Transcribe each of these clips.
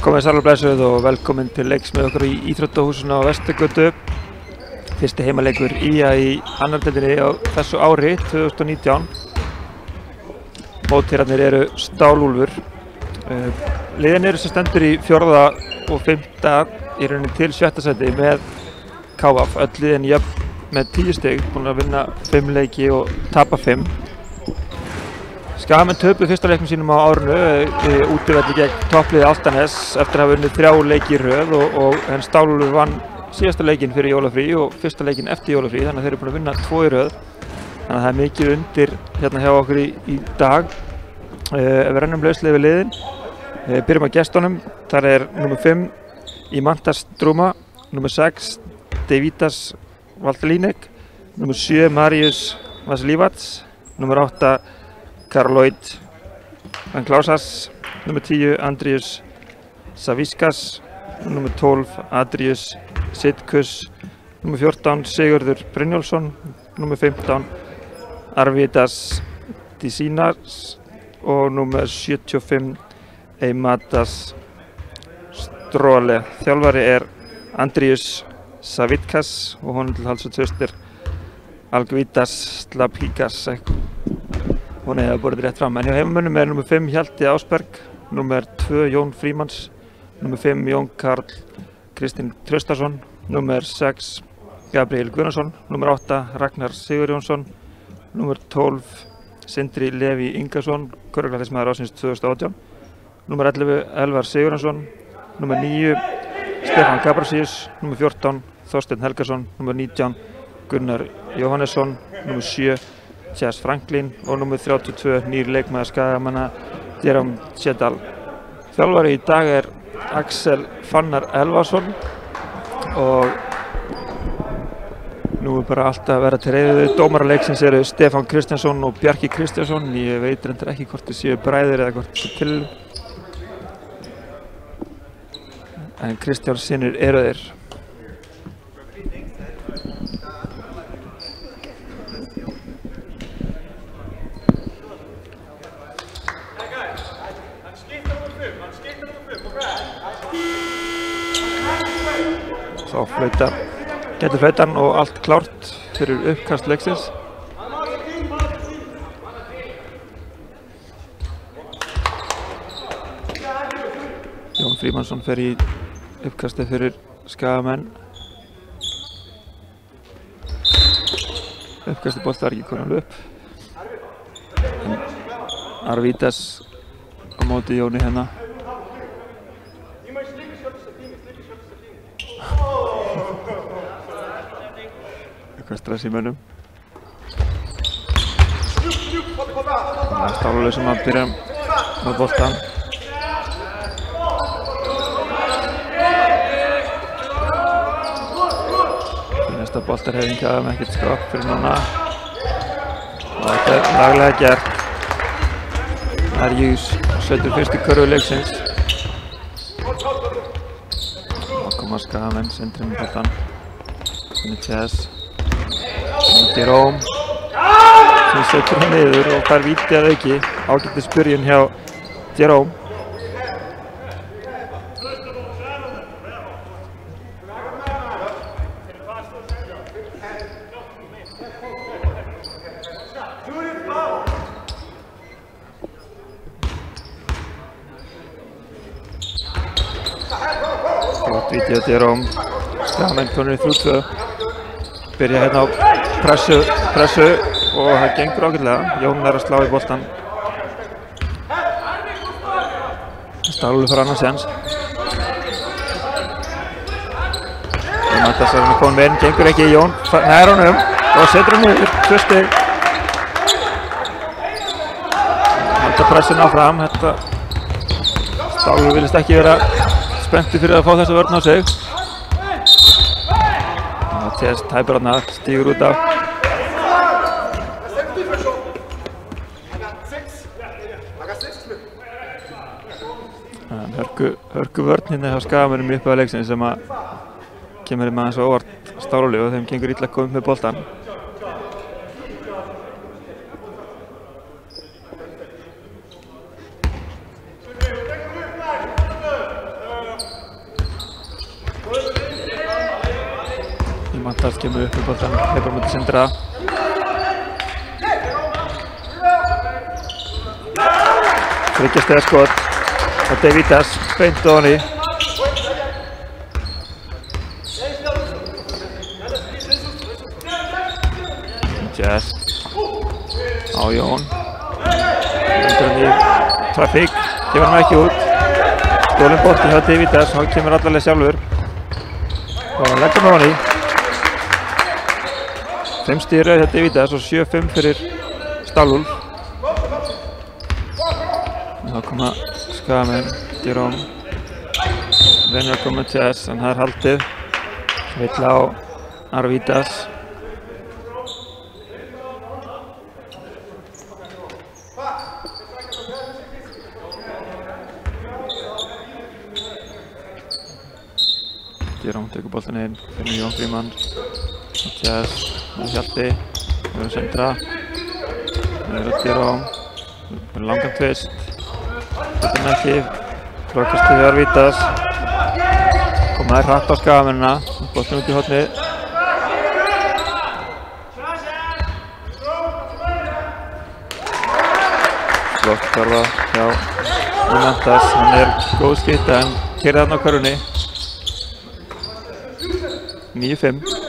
Komið sæl og blessuð og velkomin til leiks með okkur í Íþróttahúsinu á Vesturgötu. Fyrsti heimaleikur IA í annar deildinni á þessu ári, 2019. Mótherrarnir eru Stálúlfur. Liðin eru sem stendur í 4. og 5. í rauninni til 7. sæti með KF. Öll liðin jöfn með 10 stig, búin að vinna 5 leiki og tapa 5. Skagamenn töpuðu fyrsta leiknum sínum á árinu útivelli gegn toppliði Álftanes eftir að hafa unnið 3 leiki í röð en Stálúlfur vann síðasta leikinn fyrir jólafrí og fyrsta leikinn eftir jólafrí, þannig að þeir eru búin að vinna 2 í röð. Þannig að það er mikið undir hérna hjá okkur í dag. Við rennum lauslega við liðin. Byrjum á gestunum. Þar er nummer 5 Imantas Druma, nummer 6 Davidas Valdelínek, nummer 7 Marius Vasilivats, nummer 8 Karloid Klausas, nummer 10 Andrius Saviskas, nummer 12 Adrius Sitkus, nummer 14 Sigurður Brynjólfsson, nummer 15 Arvidas Disinas og nummer 75 Eimatas Stróle. Þjálfari er Andrius Savitkas og honum til hals og tröstir Algvidas Slapíkas. Hún hefði borðið rétt fram, en hjá heimamönnum er nummer 5 Hjalti Ásberg, nummer 2 Jón Frímanns, nummer 5 Jón Karl Kristinn Traustason, nummer 6 Gabriel Gunnarsson, nummer 8 Ragnar Sigurjónsson, nummer 12 Sindri Levi Ingarsson, körfuboltamaður ársins 2018, nummer 11 Elvar Sigurjónsson, nummer 9 Stefán Gabrasius, nummer 14 Þorsteinn Helgason, nummer 19 Gunnar Jóhannesson, nummer 7 Chas Franklin og nummer 32 nýr leikmaður Skagamanna Jerome Cedal. Þjálfari í dag er Axel Fannar Elvason og nú er bara allt að vera til reiðu. Dómarar leiksins eru Stefán Kristjánsson og Bjarki Kristjánsson. Ég veit reyndar ekki hvort þið séu bræður eða hvort þið til. En Kristjánssynir eru þeir. Þá getur flautan og allt klárt fyrir uppkast leiksins. Jón Frímannsson fer í uppkasti fyrir Skagamenn. Uppkasti bolti var ekki komin upp. Arvidas á móti Jóni hérna. Eitthvað stress í mönnum. Það er Stálúlfur sem að byrja með boltan. Næsta boltarhefing hafði með ekkert skropp fyrir núna. Og þetta er laglega gert. Arius setur fyrstu körfu leiksins. Og koma Skagamenn, Sindri með boltan. Chas. Jerome sem setur hann niður og fær víti að auki. Ágætis byrjun hjá Jerome. Gott víti að Jerome. Skagamenn konur í 3-2. Byrja hérna á pressu og það gengur ágætlega. Jón er að slá í boltan. Stálúlfur fyrir annan séns. Matas er hann komin með inn, gengur ekki. Jón nær honum og setur hann niður. 2 stig. Þetta pressin áfram. Stálúlfur vilist ekki vera spenntur fyrir að fá þessa vörn á sig. Test tæpur hann að stígur út af. Hörku vörn hérna hjá Skagamönnum í upphafi leiksins sem að kemur aðeins á óvart Stálúlfur og þeim gengur illa að koma upp með boltan. Ímantas kemur upp í boltan, hleypur mútið Sindra. Þriggja stiga skot og Davidas beint ofan í. Jazz á Jón. Hendur hann í trafík, gefur hann ekki út. Stólinn bolti hjá Davidas, hann kemur allarleið sjálfur. Og hann leggur hann ofan í. 5 stig í röð hjá Davidas og 7-5 fyrir Stálúlf. Þá koma Skagamenn, Jerome. Reynir að koma Jazz, en það er haldið. Vill á Arvidas. Jerome tekur boltan inn, finnur Jón Frímann. Jazz, Hjalti, við erum Sindra. Við erum Jerome. Við erum langan tvist. Þetta er ekki. Frákastið við Arvidas. Komaði hratt á Skagamennina. Boltan út í hornið. Flott karfa hjá Ímantas. Hann er góð skytta en keyrði þarna á körfunni. 9-5.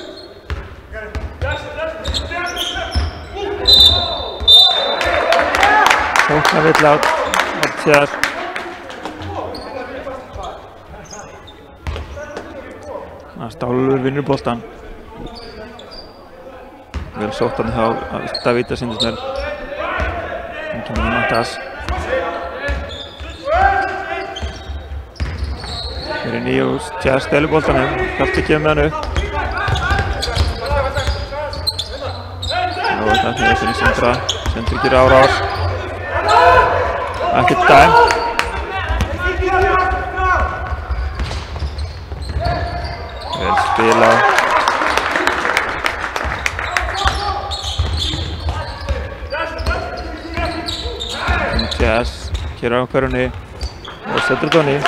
Sóknar vill á Tjær. Stálúlfur vinnur boltan. Vel sótt hann hjá Davidas sýndist mér. Hann kemur Ímantas. Hér er Níus, Tjær stelur boltanum. Hjalti kemur með hann upp. Og það er fyrir Sindra. Sindri gerir árás. Ekkert dæm. Vel spilað. Jazz keyrir á körfunni og setur þetta ofan í.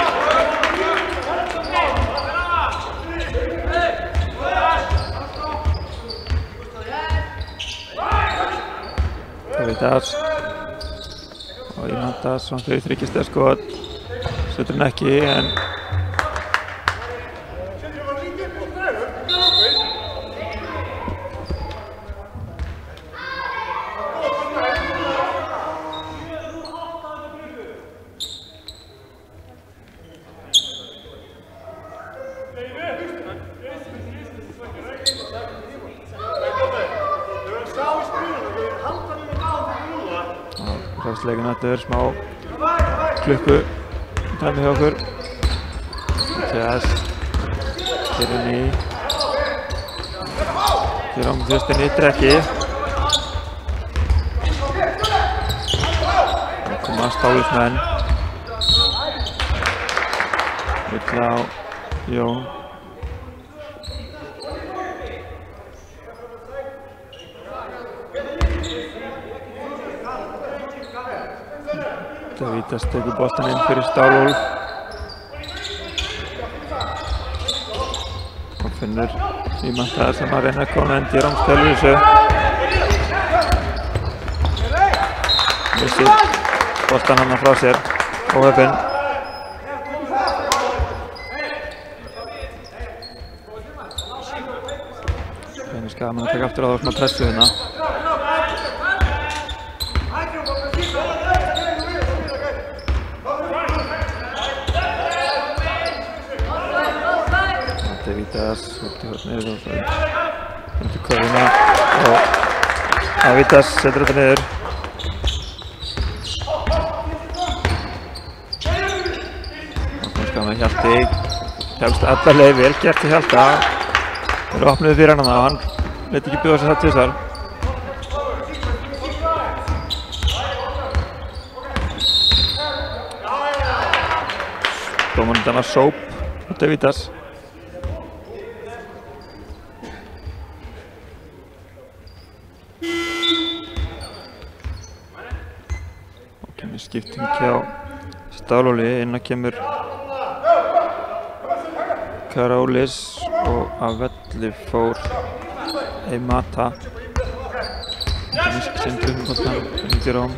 Davidas og Ímantas, hann fyrir þriggja stiga skot. Setur hann ekki en Ræðsleikin þetta er smá klukku dæmi hjá okkur. Jazz keyrir inn í. Jerome þrýstir nýttir ekki. Það koma Stálúlfsmenn. Vill á Jón. Davidas tekur boltan inn fyrir Stálúlf. Og finnur Ímantas sem að reyna að koma en Jerome stelur þessu. Missir boltan hann frá sér. Óheppinn. Reynir Skagamenn að taka aftur á það svona pressu hérna. Davidas út í hornið og það undir körfuna og Davidas setur þetta niður. Og þá skal hann Hjalti kemst allar leið, vel gert til Hjalta. Það eru opnuð fyrir hann og hann leit ekki bjóða sér það tvisvar. Dómarinn dæmar sóp á Davidas. Skipting hjá Stálúlfi, inn að kemur Karólis og af velli fór Eimata. Sindri um boltan, finnir Jerome.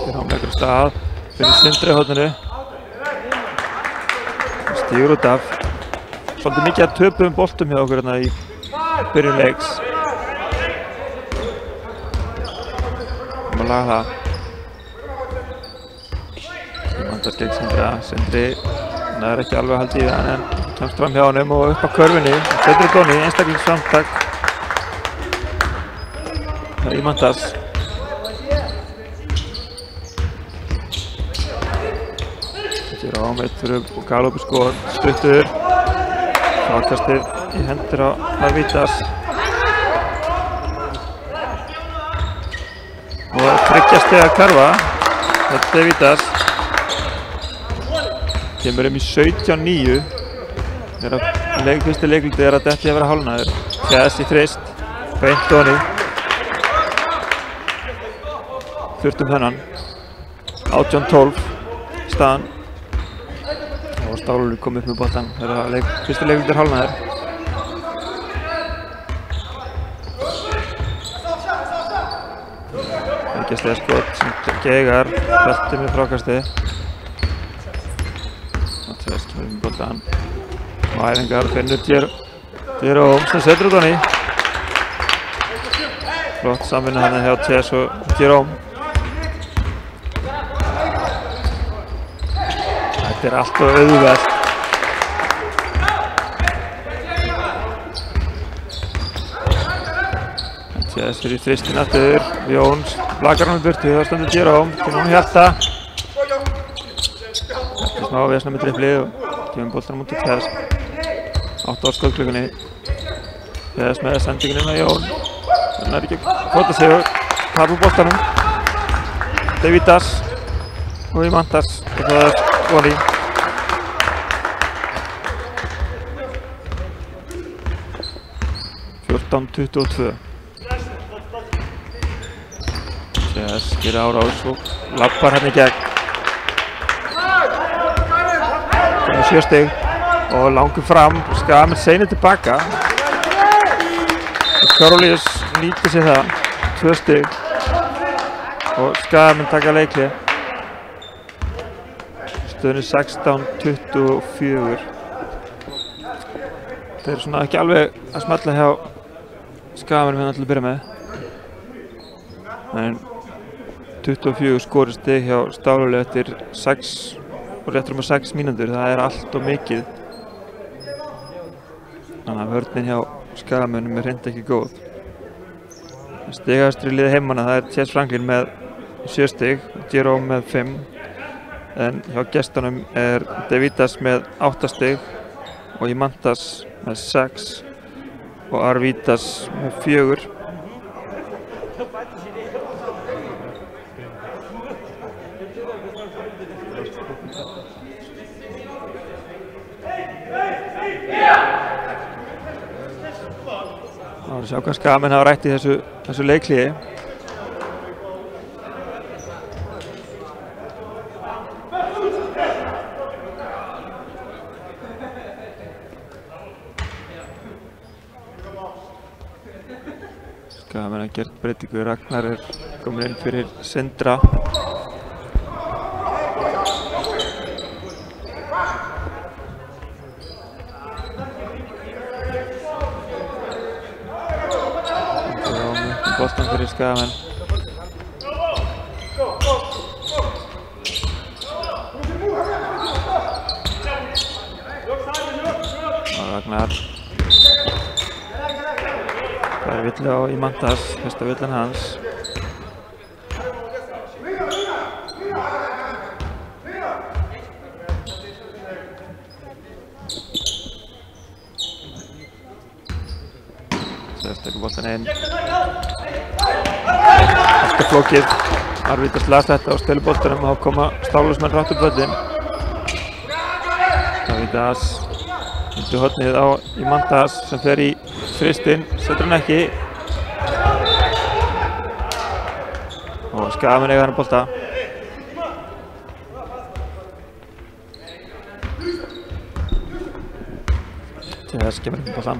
Jerome leggur af stað, finnir Sindri á horninu. Stígur út af. Svolítið mikið að töpuðum boltum hjá okkur hérna í byrjun leiks. Að laga það. Eimata gegn Sindra. Sindri er ekki alveg að halda í það en kemst fram hjá honum og upp á körfunni. Sindri Doni, einstaklingsframtak. Eimantas. Þetta á meittur upp og Galopur skot, stuttur. Frákastið í hendur á Arvidas. Og þriggja stiga karfa. Þetta er Arvidas. Kemur í 17-9. Fyrsti leikluti að detti að vera hálfnaður. Tjæðs í þrist. Beint Doni. Þurftum þennan. 18-12 staðan. Og Stálur kom upp með boltan þegar fyrsti leikluti er hálfnaður. Ekki stiga skot sem Geigar velti með frákastið. Tjæðs kemur með boltan. Og æfingar finnur Jerome sem setur út Doni. Flott samvinna hann hjá Tjæðs og Jerome. Þetta er allt og auðvelt. Tjæðs fyrir þristin aftur. Jóns lakar hann með burtu, það stendur Jerome. Kemur hann hjarta. Smá vesna með driblið og kemur boltanum út til Tjæðs. 8 á skotklukkunni. Tjæðs með sendingin inn á Jón. Hann er ekki að fóta sig og tapar boltanum. Davidas og Eimantas og það er Doni. (14:22) Tjæðs gerir árás og lappar hann í gegn. Komið 7 stig og langur fram. Skamen seinir tilbaka. Karolíus nýtir sér það. 2 stig og Skamen taka leikli. Stöðunni 16-24. Þeir eru svona ekki alveg að smalla hjá Skamen við til að byrja með. En 24 skori stig hjá Stáluli eftir 6 og réttur 6 mínútur. Það er allt og mikið. Þannig að vörnin hjá Skagamönnum er hreint ekki góð. Stigahæstur í liði heimanna, það er Tjæðs Franklin með 7 stig, Jerome með 5. En hjá gestunum er Davidas með 8 stig og Eimantas með 6 og Arvidas með 4. Það er að sjá hvað Skamen hafa rætt í þessu leiklíði. Skamen hafa gert breytingu. Ragnar er komin inn fyrir Sindra. Boltan fyrir Skamen. Ragnar. Það er villi á Eimantas, fyrsta villan hans. Sérst ekki boltan inn. Þetta er flókið. Arvidas las þetta og stelur boltanum og þá koma Stálusmenn rætt upp völlinn. Davidas undir hornið á Eimantas sem fer í þristinn, setur hann ekki. Og Skamen eiga hann bolta. Tjæðs kemur upp boltan.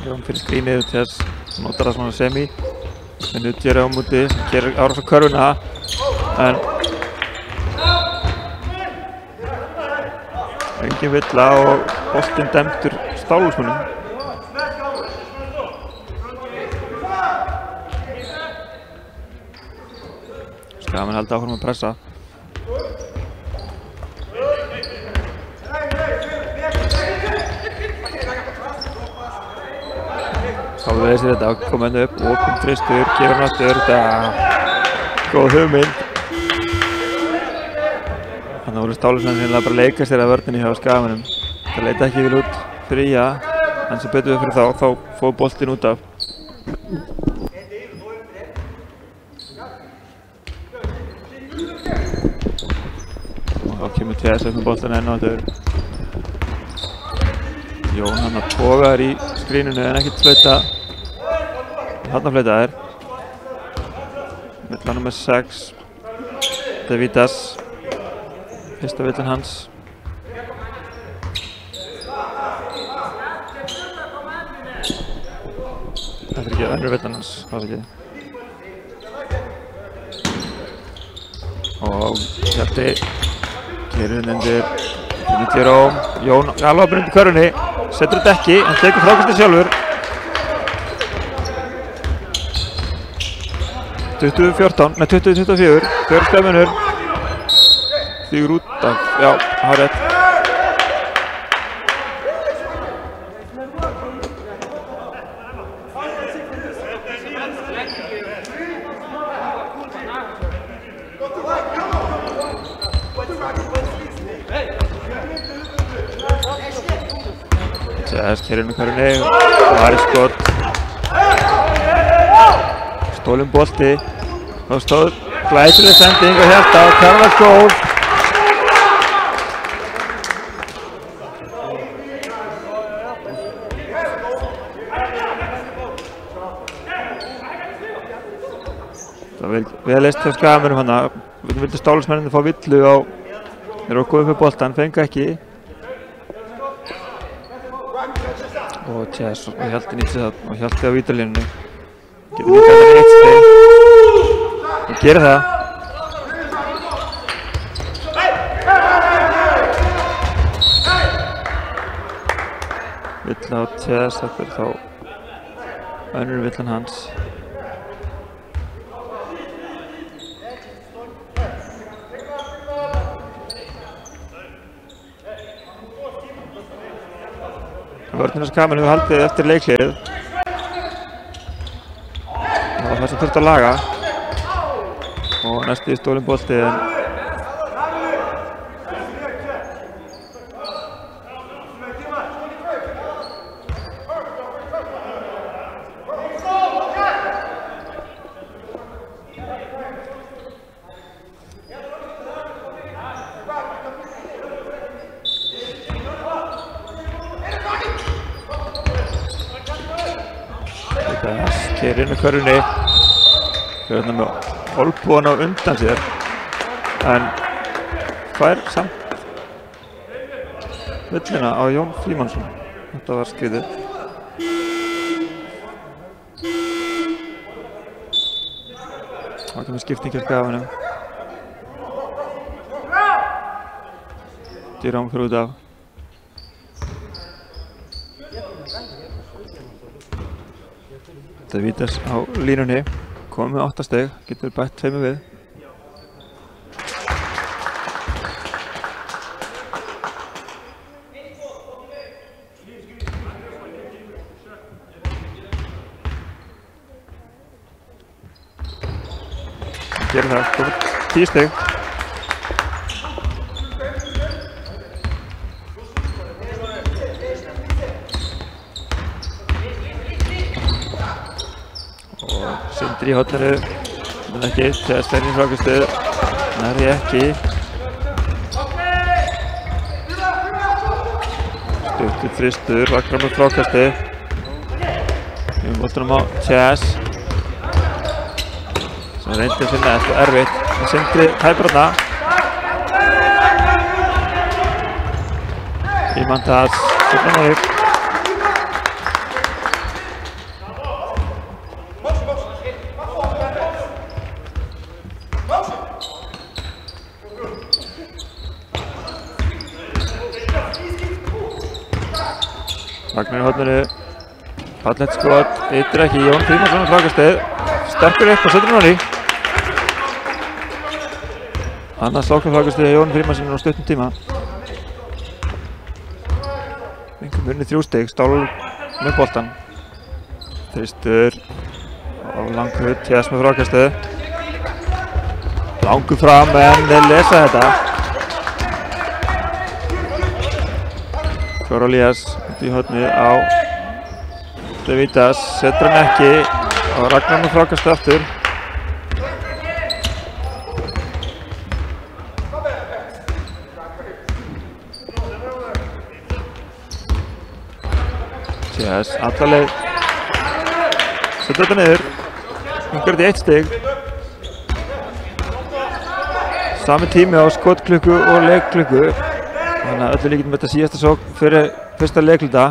Jón fyrir skrínið til þess notar það svona semi. Finnur Jerome úti, gerir árás á körfuna en engin villa og boltinn dæmdur Stálhúsmönnum. Skagamenn halda áfram að pressa. Stálu við sér þetta, kom henni upp, opinn þristur, gefur hann aftur, þetta góð hugmynd. Þannig voru Stálusmenn bara að leika sér að vörninni hjá Skagamönnum. Það leita ekki vel út fyrir Ía, en sem betur við fyrir þá fór boltinn út af. Og þá kemur TS upp með boltinn enn og aftur. Jón hann að togar í skrínunu en ekkert flauta. Þarna flautaðir. Villa nummer 6. Davidas. Fyrsta villan hans. Þetta er ekki önnur villan hans, afsakið. Og Hjalti gerir hann undir. Finnur Jerome. Jón alveg að brunda körfunni. Setur þetta ekki, hann tekur frákastið sjálfur. 20-24, fyrir Skagamennur. Stígur út af, já, hárrétt. TS keyrir inn í körfunni, varið skot. Stólinn bolti. Þá stóð glæsileg sending á Hjalta og Karla skól. Það var vel leist hjá Skagamönnum hana. Við vildi Stálusmenninni fá villu á þeir eru að koma upp með boltan, fengu ekki. Og TS og Hjalti nýtti það og Hjalti á vítalínunni. Getur líka þetta eitt stig. Og gerir það. Villa á TS, þetta er þá önnur villan hans. Vörnin á Skagamönnum hefur haldið eftir leiklið. Það var það sem þurfti að laga. Og næsti stólinn bolti en keyrir inn með körfunni. Fyrir hérna með olbúan á undan sér en fær samt villina á Jón Frímannsson. Þetta var skrítið. Það kemur skipting hjá Skagamönnum. Jerome fyrir út af. Davidas á línunni. Komið með 8 stig, getur bætt 2 við. Gerir það, komið 10 stig. Sindri í hotninu, en ekki, TS fennir frákastuð, nærri ekki. Stuttur þristur, Ragnar með frákastið. Við mótunum á TS. Sem reyndi að finna þetta erfitt, en Sindri tæpur hana. Ímantas, fyrir hann upp. Ragnar í horninu. Fallegt skot, yttir ekki, Jón Frímannsson frákastið. Sterkur upp og setur hann í. Annars lákar frákastið Jón Frímannsson á stuttum tíma. Vingum unnið 3 stig, Stálur með boltan. Þristur á langhut, Tjess með frákastið. Langur fram en þeir lesa þetta. Korolías út í hornið á Davidas, setur hann ekki og Ragnar með frákastið aftur. Tjess, alla leið. Setur þetta niður. Vingar þetta í 1 stig. Sami tími á skotklukku og leikklukku. Þannig að öllu líkindum þetta síðasta sókn fyrir fyrsta leikluta.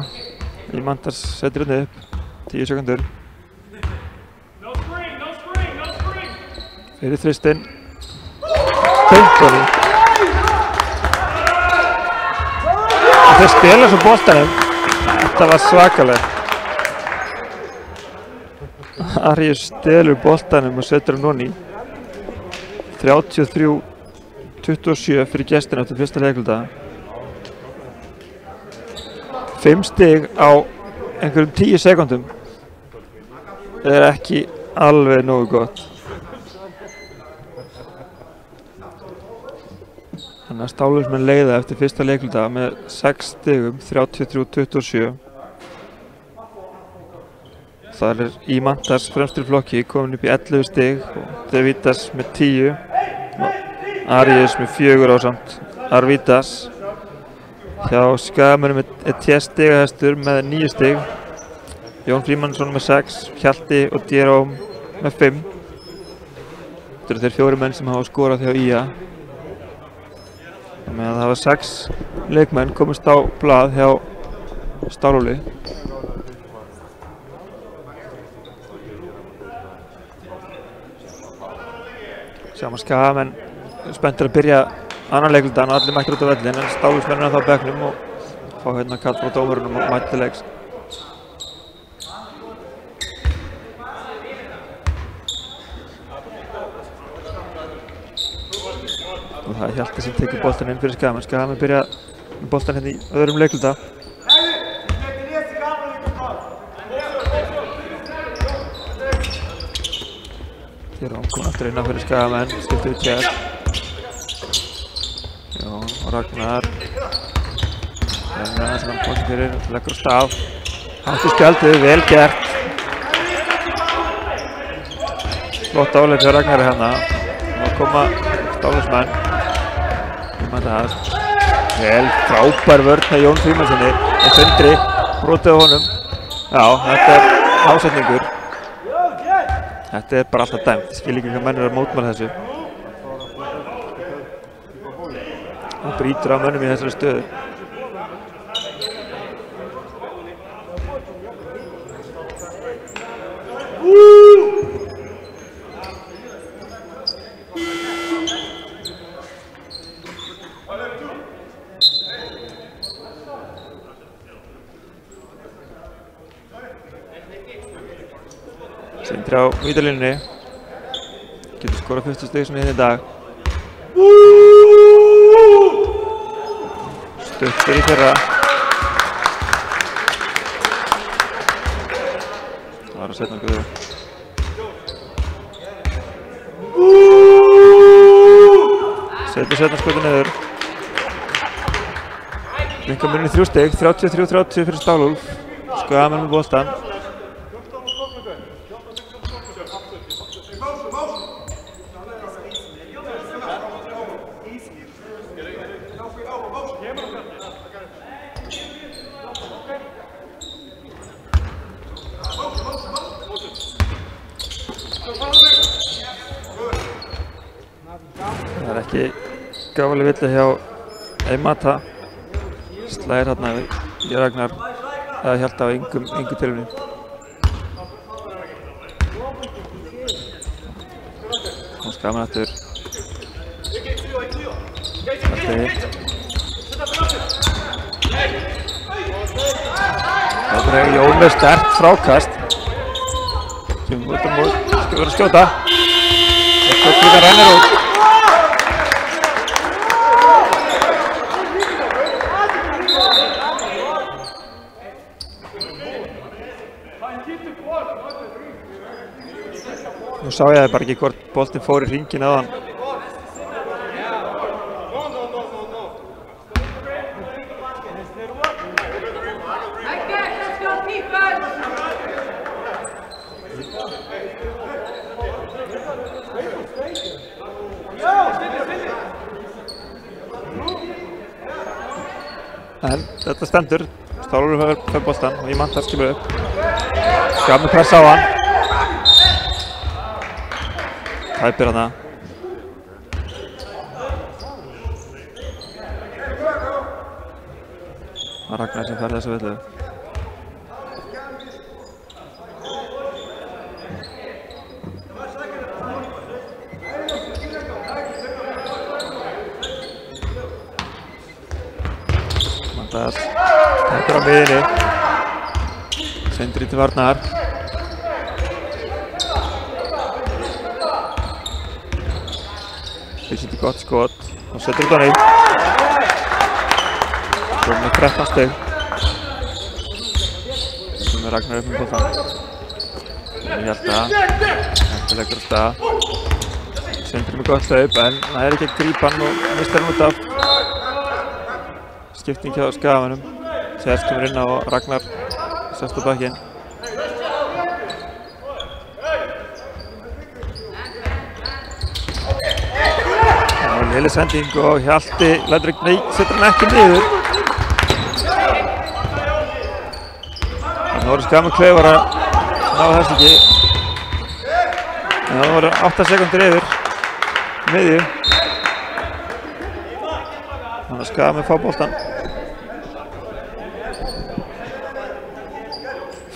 Ímandars setur hérna upp. 10 sekundur. Fyrir þristinn. Beintoni. Og þeir spila svo boltanum. Þetta var svakalegt. Arius stelur boltanum og setur hann nonni. 33-27 fyrir gestina eftir fyrsta leikluta. 5 stig á einhverjum 10 sekundum. Það er ekki alveg nógu gott. Þannig að Stálusmenn leiða eftir fyrsta leikluta með 6 stigum, 33-27. Það er Ímandars fremstur í flokki, komin upp í 11 stig og Davidas með 10. Arius með 4 ásamt Arvidas. Hjá Skagamönnum er Tjess stigahestur með 9 stig. Jón Frímannsson með 6, Hjalti og Djeróm með 5. Þetta eru þeir 4 menn sem hafa skorað hjá IA. Þannig að það hafa 6 leikmenn komist á blað hjá Stálhóli. Sjáum að Skagamenn spenntir að byrja annan leiklutan og allir mættir út á völlin en Stálusmenn er þá á bekknum og fá hérna kall frá dómurunum og mætti til leiks. Og það er Hjalti sem tekur boltan inn fyrir Skagamenn. Skagamenn byrja með boltan hérna í öðrum leikluta. Djeróm kom aftur innan fyrir Skagamenn, skiptir við Tjess. Jón og Ragnar. Ragnar sem hann kom fyrir, leggur á staf. Hættu skjaldið, vel gert. Flott áleik hjá Ragnari hérna. Nú koma Stálusmenn. Vel frábær vörn hjá Jón Frímannssoni. En Sindri brotið á honum. Já, þetta er ásetningur. Þetta er bara alltaf dæmt. Ég skil ekki hvað menn eru að mótmæla þessu. Það brýtur af mönnum í þessari stöðu. Sindri á vítalínunni. Getur skorað fyrsta stig svona hérna í dag. Stuttur í fyrra. Það var að setja hann guður. Setja skotu niður. Vinka munni 3 stig, 33-30 fyrir Stálúlf. Skagamenn með boltan. Það er ekki gáfaleg villi hjá Eimata. Slæðir hérna í Ragnar eða Hjalta á engu tilefni. Og Skagamenn aftur. Þetta er hitt. Það er Jón með sterkt frákast sem út á mót skal vera að skjóta. Þetta klukkan rennir út. Nú sá ég bara ekki hvort boltinn fór í hringinn áðan. En þetta stendur, Stálur fær boltan og Ímantar skilur upp. Gaf með pressa á hann. Tæpir hana. Það er Ragnar sem fær þessu villu. Þetta er á miðinni. Sindri til varnar. Fyrst gott skot og setur út á nýtt. Svo með 13 stig. Svo með Ragnar upp með boltan. Svo Hjalta. Hjalta leggur á stað. Sindri með gott hlaup en það er ekki að grípa hann og mistar hann út af. Skipting hjá Skagamanum. Sérst kemur inn á Ragnar sest á bakkinn. Lili sending og Hjalti lætur ekki, nei, setur hann ekki niður. Það voru Skagaman Kleifar að ná þess ekki. En það voru 8 sekúndur yfir miðju. Þannig að Skagaman fá boltan.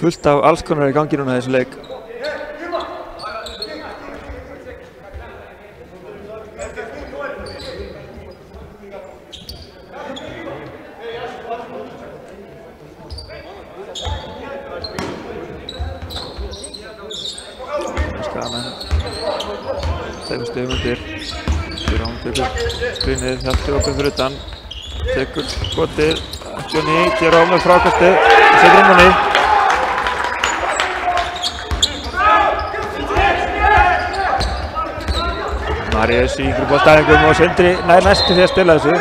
Fullt af alls konar í gangi núna þessu leik. Skagaman tegur stigum undir. Hún tekur skrínið, Hjalti opinn fyrir utan. Tekur skotið, ekki á ný, gerir á með frákastið og setur inn á ný. Maríus í yngri boltaæfingum og Sindri nær næstu því að stilla þessu.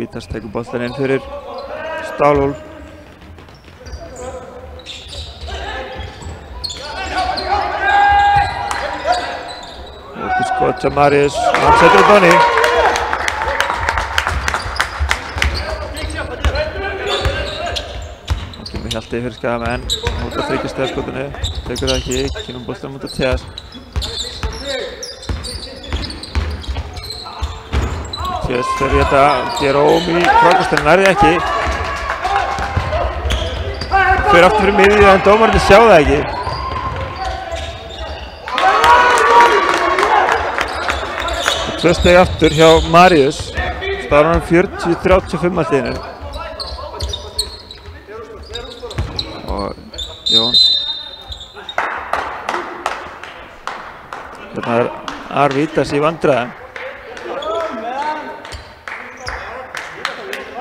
Vítas tekur boltan inn fyrir Stálhólm. Þetta skot sem Maríus, hann setur út á ný. Hjalti fyrir Skagaman, út á 30 stiga skotinu, tekur það ekki, kynum boltanum út á TS. TS fyrir þetta, Jeróm í frákastinu, nærði ekki. Fyrir aftur fyrir miðju en dómarinn sjá það ekki. Og 2 stig aftur hjá Maríus, staðar hann 40-35 allt í einu. Jón. Þarna er Arvítas í vandræðum.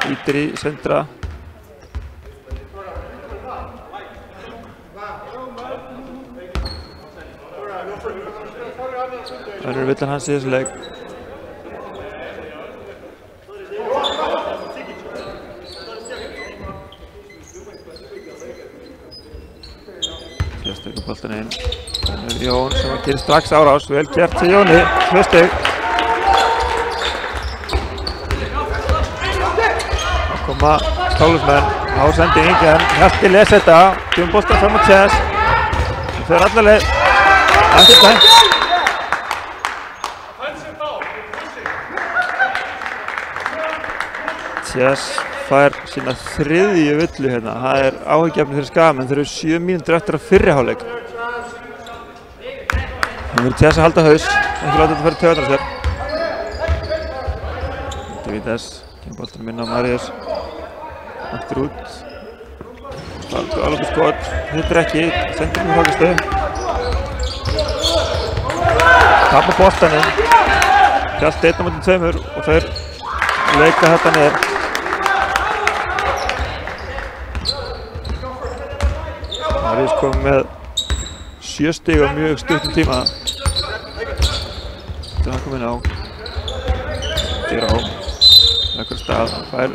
Ítir í Sindra. Önnur villan hans í þessu leik. Tekur boltan inn. Þannig er Jón sem að gerir strax árás. Vel gert til Jóni. 2 stig. Það koma Skálusmenn á sending en Hjalti les þetta. Kemur boltan fram á TS. Það fer alla leið. Ekkert dæmt. TS fær sína 3. villu hérna. Það er áhyggjuefni fyrir Skagaman. Þeir eru 7 mínútur eftir að fyrri hálfleik. Það verður Tess að halda haus, ekki láta þetta fyrir taugarnar á sér. Davides, kemur boltanum inn á Marius. Aftur út. Alveg skot, hittir ekki, sendir með Frákistu. Tapar boltanum. Hjalti 1 á móti 2 og þeir leika þetta niður. Marius kom með 7 stig á mjög stuttum tíma. Þetta hann kom inn á. Dyrá. Leggur stað, fær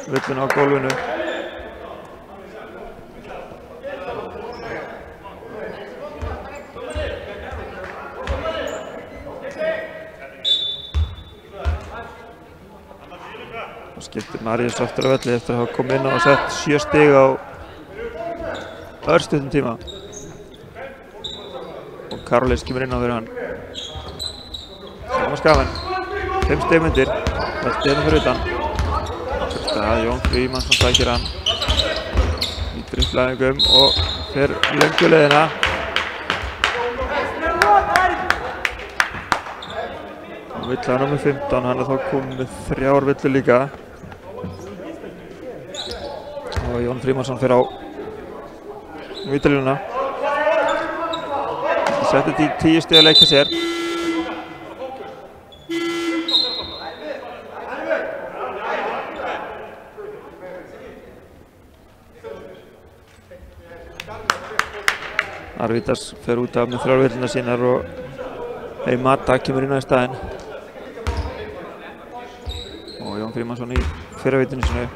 villuna á gólfinu. Og skiptir Marius aftur á velli eftir að hafa komið inn á og sett 7 stig á örstuttum tíma. Og Karolis kemur inn á fyrir hann. Sama Skaven. 5 stigmyndir. Velti hérna fyrir utan. Það Jón Frímannsson sækir hann. Nýtur upplæðingum og fer löngu leiðina. Og villa hann með 15. Hann er þá komið með 3 villu líka. Og Jón Frímannsson fer á vítalínuna. Setti þetta í 10 stig að leikja sér. Arvidas fer út af með 3 villuna sínar og Mata kemur inn á í staðinn. Og Jón Frímannsson í fyrra vitinu sinu.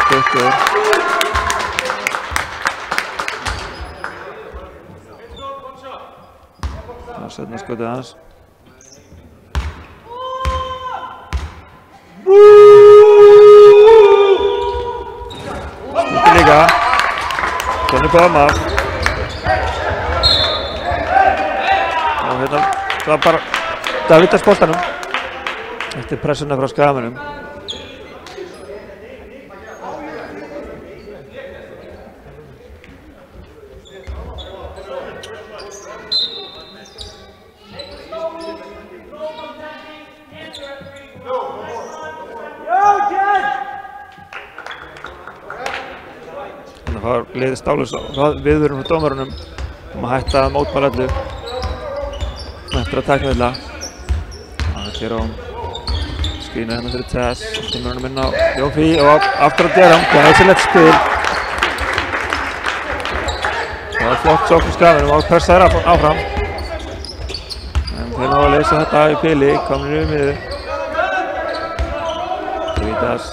Stuttur. Það er setna skotið hans. Stuttur líka. Tony Böðmar. Og hérna tapar Davidas boltanum. Eftir pressuna frá Skagamönnum. Þannig að það liði Stálus viðvörun frá dómarunum að hætta að mótmæla öllu eftir að taka þetta. Það er Jerome. Skrína hérna fyrir Tess. Kemur honum inn á Jón Frí og aftur á Jerome. Glæsilegt spil. Það var flott sókn í Skagamönnum og pressa þær áfram. En þeir ná að leysa þetta í bili. Komnir yfir miður. Davidas.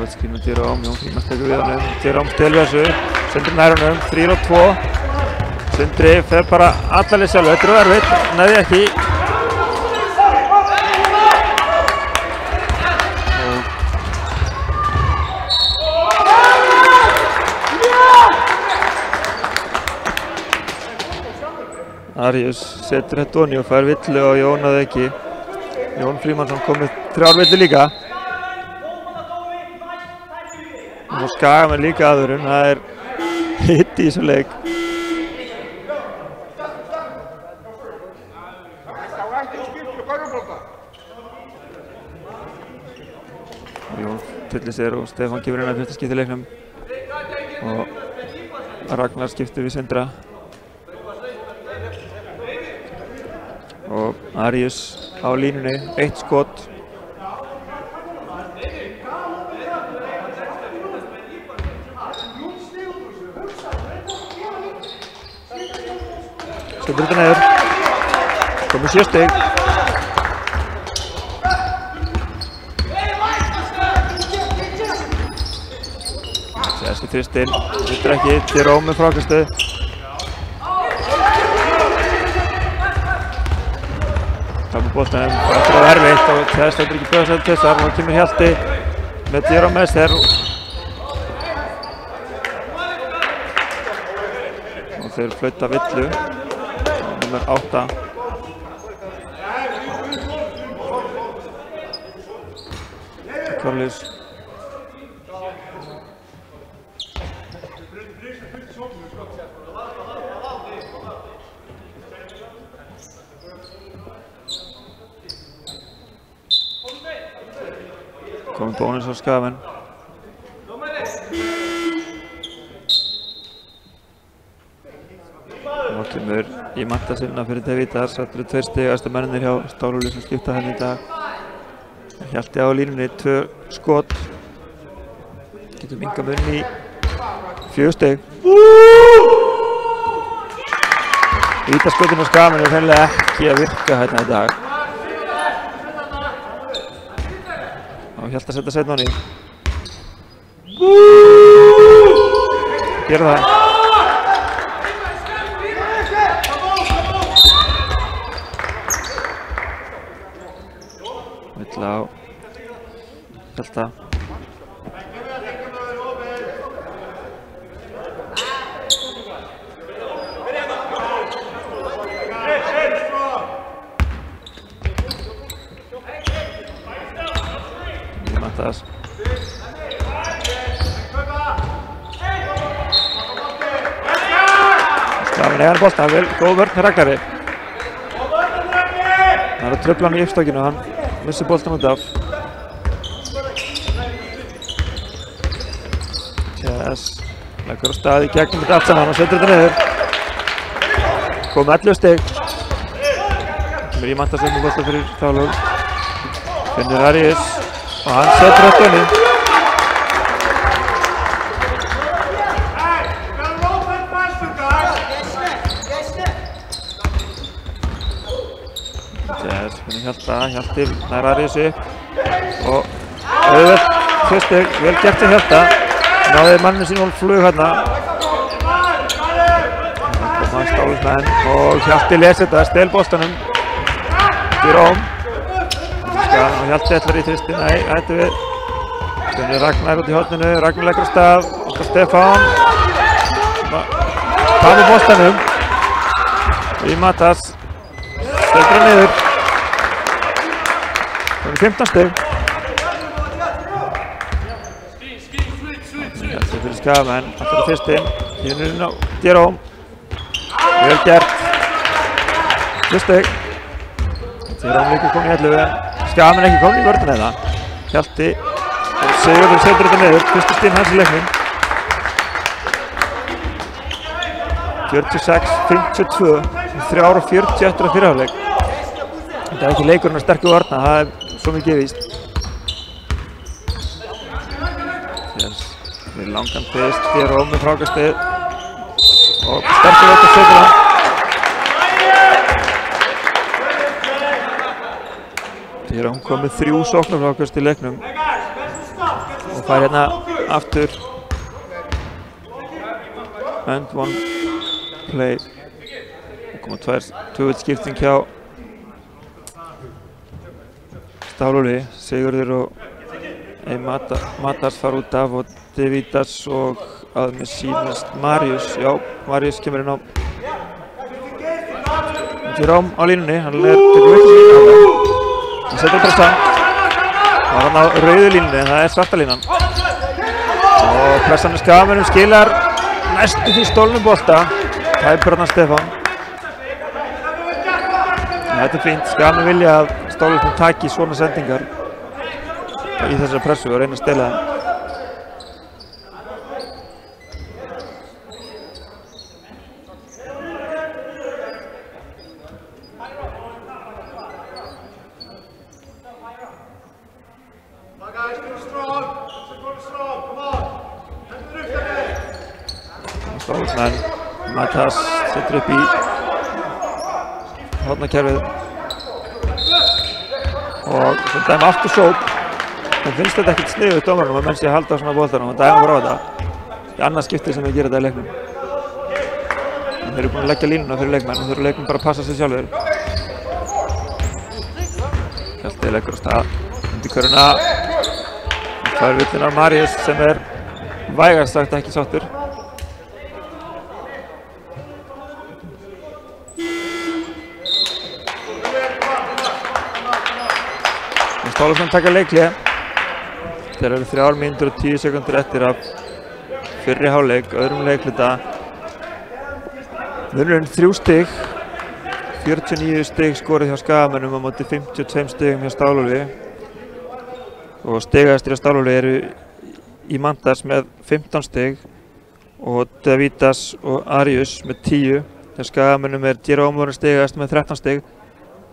Skrína Jerome. Jón Frímanns tekur við honum. Jerome stelur þessu. Sindri nær honum. 3-2. Sindri fer bara allarleið sjálf. Þetta er erfitt. Næði ekki. Arius setur þetta onni og fær villu og Jón að ekki. Jón Frímannsson kom með 3 villu líka. Og Skagamenn líka aðurinn. Það er hitt í þessu leik. Jón tyllir sér og Stefán kemur inn að fyrsta skipti í leiknum. Og Ragnar skiptir við Sindra. Og Arius á línunni, 1 skot. Setur þetta niður. Komið 7 stig. Þessi Kristinn, hittir ekki, Jerome með frákastu. Tapar boltanum, þetta er erfitt og Tess stendur ekki böðsæði Tessar og kemur Hjalti með Jerome með sér. Og þeir flauta villu, nummer 8. Karlis. Komið bónus á Skagamenn. Nú kemur í Mattasina fyrir Davidas. Þetta eru 2 stigastu mennir hjá Stáluli sem skipta henni í dag. Hjalti á línunni, 2 skot. Getur minkað mun í 4 stig. Vítaskotin á Skagamenn er hreinlega ekki að virka hérna í dag. Og Hjalti að setja seinna á ný. Gerðu það. Vill á Hjalta. Mattas. Skagamenn eiga bolta, vel góð vörn með Ragnari. Það er að trufla hann í uppstakinu, hann missir boltan út af. Yes, leggur á stað í gegnum þetta allt saman og setur þetta niður. Komið 11 stig. Kemur í Mattas með bolta fyrir Stálul. Finnur Arius og hann setur þetta inn. Hjalti nær Arius upp og auðvelt 2 stig, vel gert til Hjalta. Náði manninu sín og flug hérna. Það koma Stálusmenn og Hjalti les þetta, stel boltanum í róm. Og Hjalti ætlar í þristi, nei, hættu við. Finnur Ragnar út í horninu, Ragnar leggur á stað, og Stefán. Tamir boltanum. Í Mattas, steldur hann niður. Það er 15 stig. Hjalti fyrir Skagamenn, alltaf þristinn. Hínurinn á Djeróm. Vel gert. 2 stig. Djeróm líka komin í 11. Skagamenn ekki komin í vörðina eða. Hjalti og Sigurður setur þetta niður. 1. stig hans í leiknum. 46-52. 3:40 eftir að fyrirháleik. Þetta er ekki leikurinn að sterku varna, það er svo mikið víst. Við langan fyrst, Djeróm með frákastið og sterkur völd að setur hann. Djeróm kom með 3 sóknarfrákast í leiknum og fær hérna aftur and 1 play. Og koma 2 skipting hjá Stáluli. Sigurður og Mattas fara út af og Davidas og að mér sýnist Marius. Já, Marius kemur inn á Djeróm á línunni. Hann tekur vitt sín á það. Hann setur pressa. Það var hann á rauðu línunni en það er svarta línan. Og pressan í Skagamennum skilar næstu því stólnum bolta. Tæpur hann Stefán. Þetta er fínt. Skagamenn vilja að Stálul taki svona sendingar í þessari pressu og reyna að stela þeim. Stálusmenn, Mattas setur upp í hornakerfið og svo dæma aftur sóp. Þeim finnst þetta ekkert sniðugt dómarunum að menn sé að halda á svona boltanum og dæma bara á þetta. Í annað skipti sem við gerum þetta í leiknum. Þeir eru búin að leggja línuna fyrir leikmenn og þeir eru leikmenn bara að passa sig sjálfur. Hjalti leggur á stað undir köruna. Það er villinar Marius sem er vægast sagt ekki sáttur. Stálusmenn taka leikhlé. Þeir eru 3 mínútur og 10 sekúndur eftir af fyrri hálfleik, öðrum leikhluta. Munurinn 3 stig. 49 stig skorið hjá Skagamennum á móti 52 stigum hjá Stáluli. og stigastir á Stálhóli eru Imantas með 15 stig og Davidas og Arius með 10. Þegar Skagamönnum Jerome stigast með 13 stig,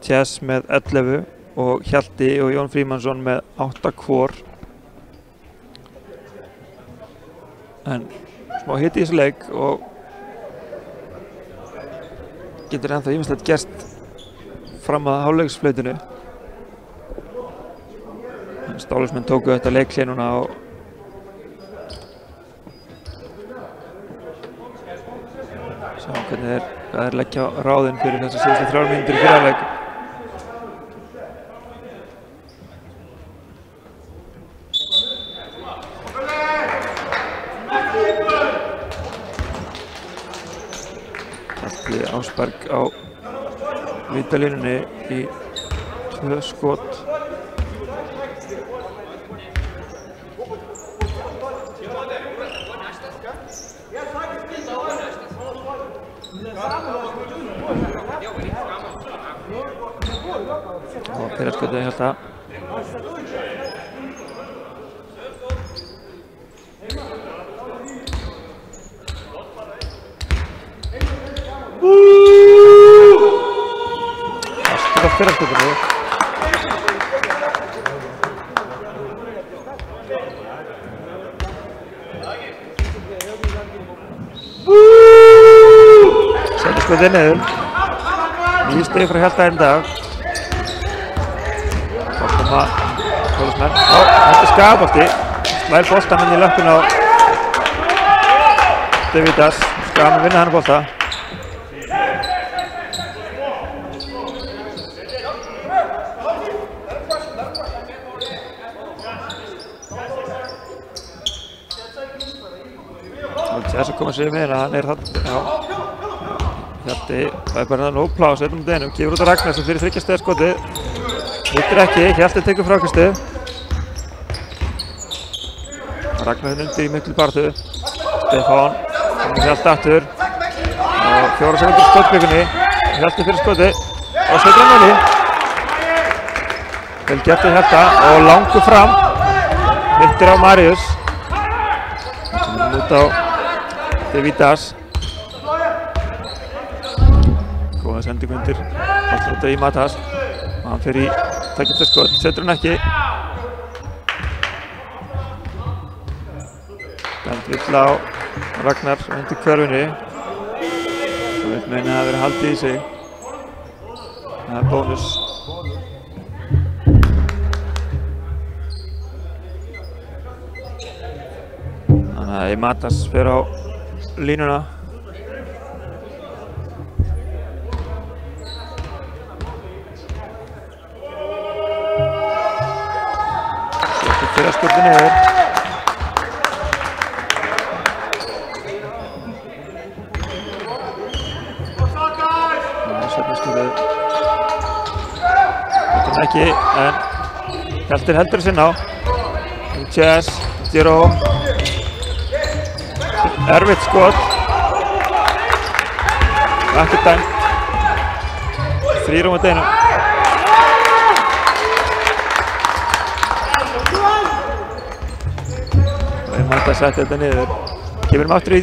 Chess með 11 og Hjalti og Jón Frímannsson með 8 hvor. En smá hiti í þessu leik og getur ennþá ýmislegt gerst fram að hálfleiksflautinu. Stálusmenn tóku þetta leikhlé núna og sjá hvernig þeir leggja ráðin fyrir þessar síðustu 3 mínútur í fyrri hálfleik. Hjalti Ásberg á vítalínunni í 2 skot. Og fyrirskotið Hjalta. Fastur á fyrirskotinu. Setur skotið niður. 9 stig frá Hjalta einn dag. Stálusmenn. Þetta Skagabolti. Slær boltan hann í löppin á Davidas. Skagamenn vinna hann bolta. Þess að koma sér í miðina, hann þarna, Hjalti, það bara nóg plás, einn deginum, gefur út á Ragnar sem fyrir 3 stiga skotið. Hittir ekki, Hjalti tekur frákastið. Ragnar undir í miklu barðu. Stefán, Hjalti aftur. Og 4 sekundur skotbyggunni. Hjalti fyrir skotið. Og setur hann vel í. Vel gert til Hjalta og langur fram. Hittir á Marius. Út á Davidas. Góða sending undir. Alltaf út á Imantas. Og hann fer í tækifærisskot, setur hann ekki. Dæmt vill á Ragnar undir hverfunni. Það vil meina að það hafi verið haldið í sig. Það er bónus. Þannig að Imantas fer á línuna. Setur fyrirskotið niður. Þetta ekki, en Hjalti heldur sinn á. Chess, Jerome. Erfitt skot. Ekki dæmt. 3 á deginum. Imantas setti þetta niður. Kemur aftur í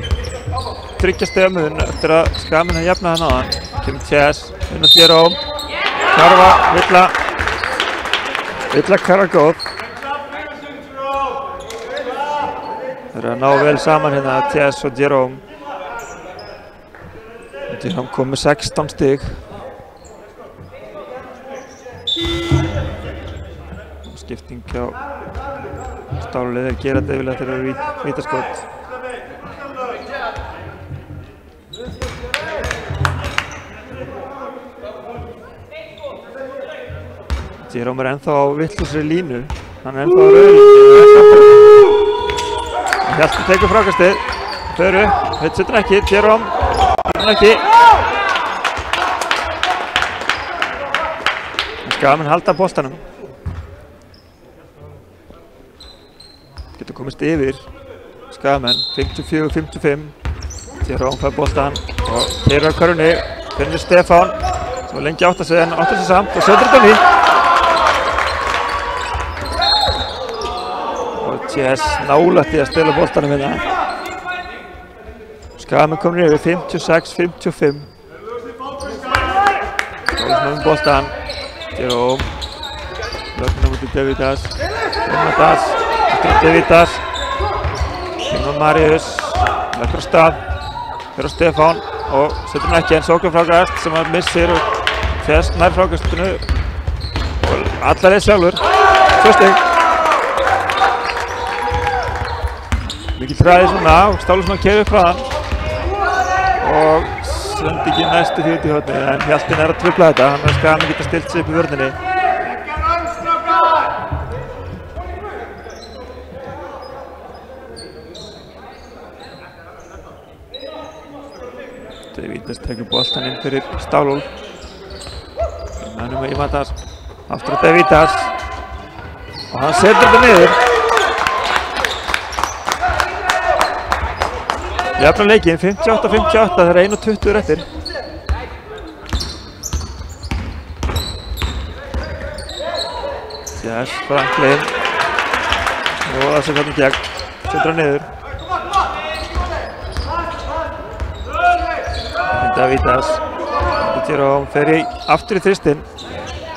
3 stiga mun eftir að Skagamenn hafa jafnað hann á hann. Kemur Chess, inn á Jerome. Karfa, Villa Karagóð. Þeir eru að ná vel saman hérna, Chess og Jerome. Jerome kom með 16 stig. Skipting hjá Stálhóli, þeir gera þetta yfirlega þegar þeir eru í vítaskot. Jerome ennþá á vittlausri línu. Hann ennþá á rauðlínu. Hjalti tekur frákastið. Fer upp, hitt setur hann ekki. Jerome, setur hann ekki. Skagamenn halda boltanum. Getur komist yfir Skagamenn, 54-55. Jerome fær boltan og keyrir á körfunni. Finnur Stefán, sem var lengi átt að segja, en átt að segja samt og setur þetta í. TS nálægt í að stela boltanum hérna. Skagamenn komnir yfir 56-55. Stólusmann með boltan. Jerome. Lögnum út í Davidas. Matas. Davidas. Simon Marius. Leggur á stað. Fyrir á Stefán. Og setur hann ekki en sóknar frákast sem hann missir og TS nær frákastinu. Og allar leið sjálfur. 2 stig. Mikil hraði svona og Stólusmann keyrir upp hraðan. Og sendi ekki næstu því út í hornið en Hjaltinn að trufla þetta, hann að Skagamenn geta stilt sig upp í vörninni. Davidas tekur boltan inn fyrir Stálúlf. Mannum í Matas, aftur á Davidas og hann setur þetta niður. Jafnan leikinn, 58-58, það er 1:20 eftir. TS, Franklin. Og það sem hvernig gegn, setur hann niður. Davidas, Jerome fer aftur í þristinn.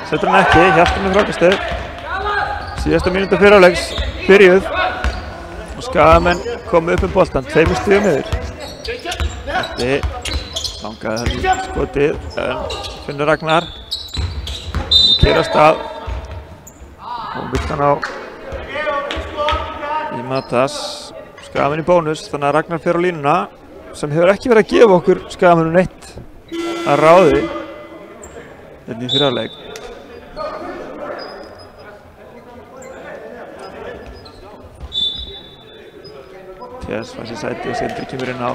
Setur hann ekki, Hjaltinn með frákastið. Síðasta mínúta fyrir áleiks, byrjuð. Og Skagamenn komu upp boltan, 2 stigum niður. Þetta langaði það í skotið, en Finnur Ragnar og keyrir af stað og vill hann á í Matas. Skagamenn í bónus, þannig að Ragnar fer á línuna sem hefur ekki verið að gefa okkur Skagamennum neitt að ráði þetta í fyrri hálfleik. TS var sér sæti og Sindri kemur inn á.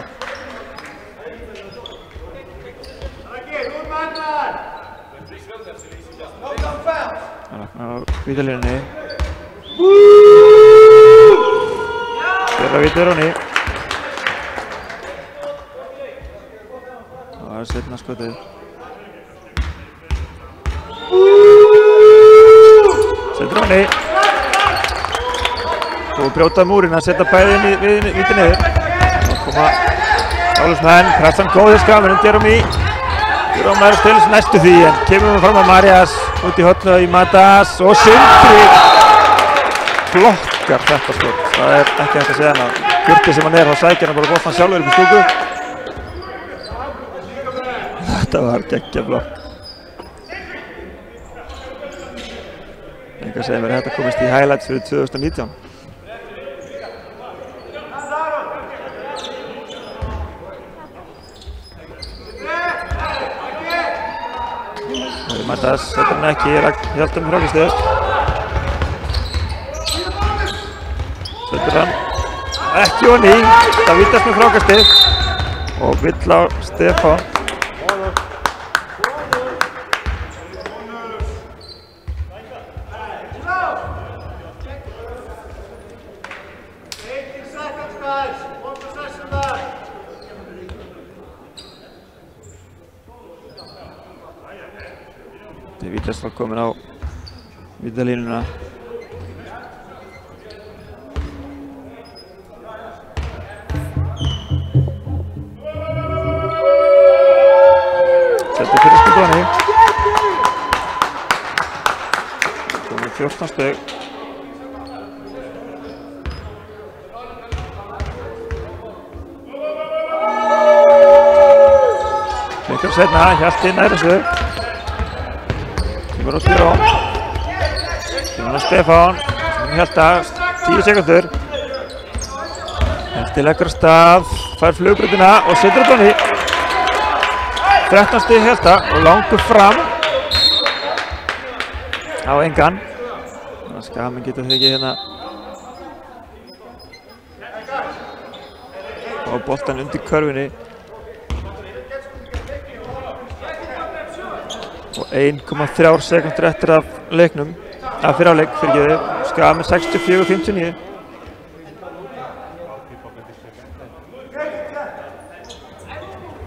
Ragnar á vítalínunni. Þeirra vítur á ný. Og það er setna skotið. Setur á ný. Og brjóta múrin að setja bæði inn í víti niður. Og koma Stólusmenn, pressan góð í Skagamennum, Jerome er til næstu því en kemur fram að Marias út í hornið í Matas og Sindri blokkar þetta skot. Það er ekki hægt að segja hann að Kurti sem hann er, þá sækir hann bara boltan sjálfur upp í stúku. Þetta var geggjað blokk. Engar segir mér að þetta komist í highlights fyrir 2019. Matas setur hann ekki, Hjaltinn með frákastið. Setur hann ekki og ný, Davidas með frákastið og vill á Stefán. Davidas var komin á vítalínuna. Setur fyrir skotoni. Komið 14 stig. Mikil setna, Hjaltinn nær þessu. Kemur á Jerome. Kemur á Stefán. Hjalta, 10 sekundur. Hjalti leggur af stað, fær flugbrautina og setur þetta á ný. 13 stig Hjalta og langur fram á engan. Þannig að Skagamenn getur tekið hérna og boltan undir körfunni. Og 1,3 sekundur eftir af leiknum, af fyrir áleik, fyrirgeðu, Skagamenn 64-59.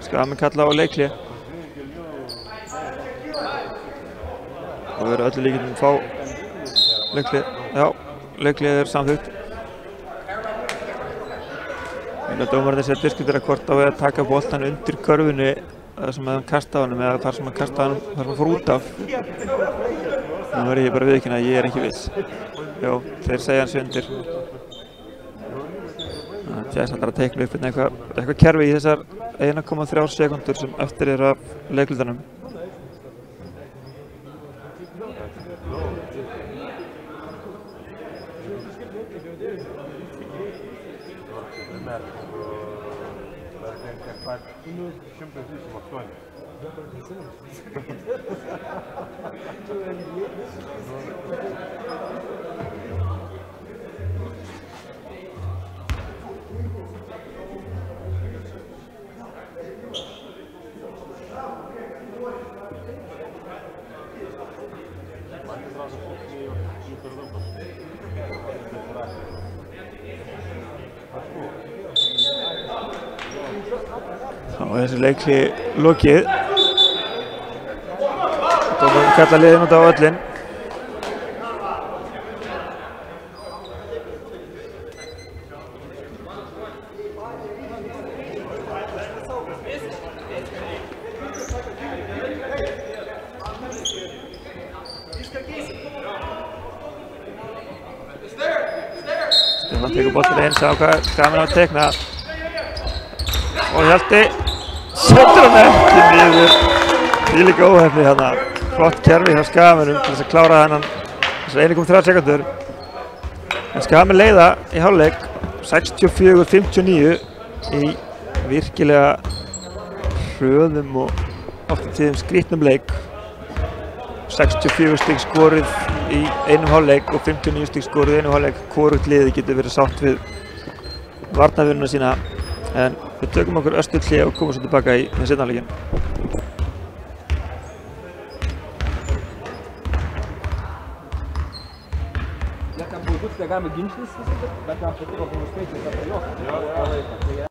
Skagamenn kalla á leikhlé. Og verður öllu líkindum fá leikhlé. Já, leikhlé er samþykkt. Dómararnir sér diskutera hvort á að taka boltan undir körfunni þar sem hann kastaði honum eða þar sem hann kastaði honum þar sem hann fór út af. Nú verð ég bara viðurkenna að ég er ekki viss. Jó, þeir segja hans undir. Það er samt að teikna upp eitthvað kerfi í þessar 1,3 sekúndur sem eftir eru af leiklutanum. Þá er þessi leikli lokið. Dómarinn kallar liðin út á völlinn. Stefán tekur boltinn inn, sá hvað Skamen á að tekna. Og Hjalti setur hann ekki niður. Því líka óhefni hérna. Flott kerfi hjá Skamenum til þess að klára þessar 1,3 sekundur. En Skamen leiða í hálfleik 64-59 í virkilega hröðum og oft tíðum skrýtnum leik. 64 stig skorið í einum hálfleik og 59 stig skorið í einum hálfleik. Hvorugt liðið getur verið sátt við varnarvinnuna sína. En við tökum okkur östull hlé og komum svo tilbaka í seinna hálfleikinn. Já, kan būti galima ginčytis, bet man patiko, kai nuskaičiau tą laiką.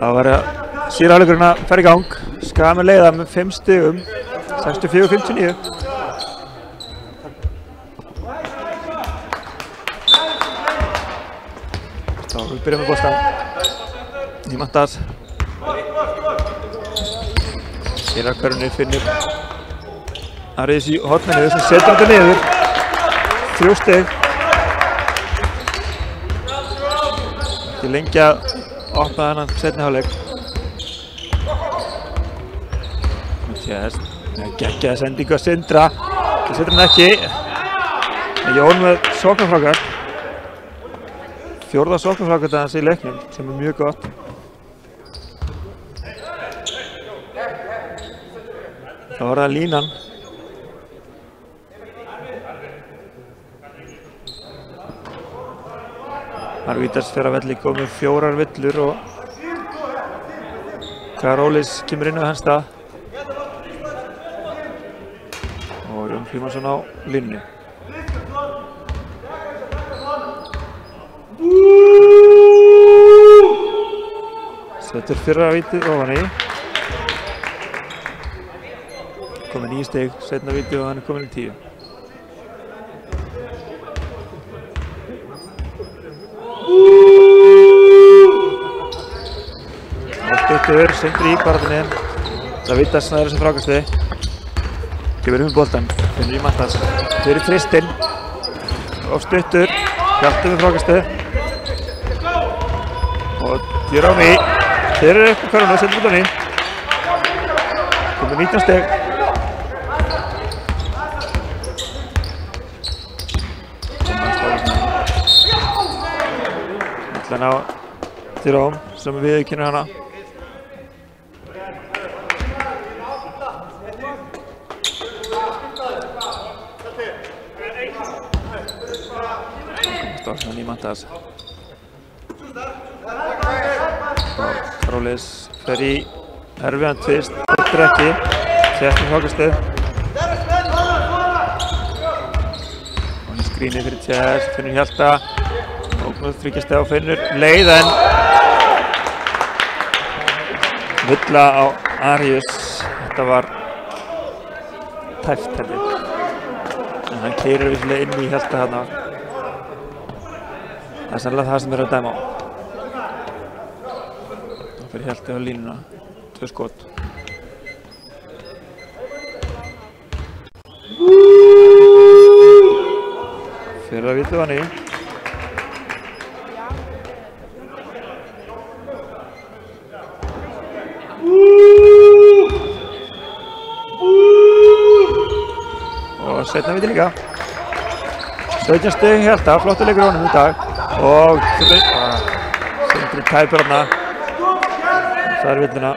Það var síðari hálfleikurinn að fara í gang. Skagamenn með leiða með 5 stigum, 64-59. Þá við byrjum með boltan. Nýmantas. Hér á körunni finnur Ariðs í horninu sem setur þetta niður. 3 stig. Ekki lengi að opna þennan seinni hálfleik. Geggjaða sendingu að Sindra. Það setur hann ekki. Jón með sóknarfrákast. 4. sóknarfrákast hans í leiknum sem mjög gott. Þá var það línan. Arvítas fer að velli komið 4 villur og Karolis kemur inn á hans stað. Og Jón Frímannsson á línni. Setur fyrra vítið ofan í. Komið 9 stig, seinna vítið og hann komin í 10. Stuttur, Sindri í barðinni. Það vitast snæður sem frákastu. Kemur með boltan, finnur í Mattas. Fyrir Kristinn. Og stuttur, Hjalti með frákastu. Og Dírámi. Þeir eru upp á körunum, sendur boltan í. Komið 19 stig. Ætlan á Dírám sem viðurkennir hana. Stafsmann í Mattas. Karolis fer í erfiðan tvist, þurftur ekki. Sestum frákastið. Og skrínið fyrir Tjess, finnur Hjalta. Óknuð 3 steg og finnur leið en villa á Arius. Þetta var tæft heldur. En hann keyrir vissulega inn í Hjalta þarna. Það er sannlega það sem er að dæma á. Þá fyrir Hjalti á línuna. 2 skot. Fyrir að vitið hann í. Og seinna vitið líka. 17 stig Hjalta, flottur leikur honum í dag. Og Sindri tæpur hana. Það er villuna.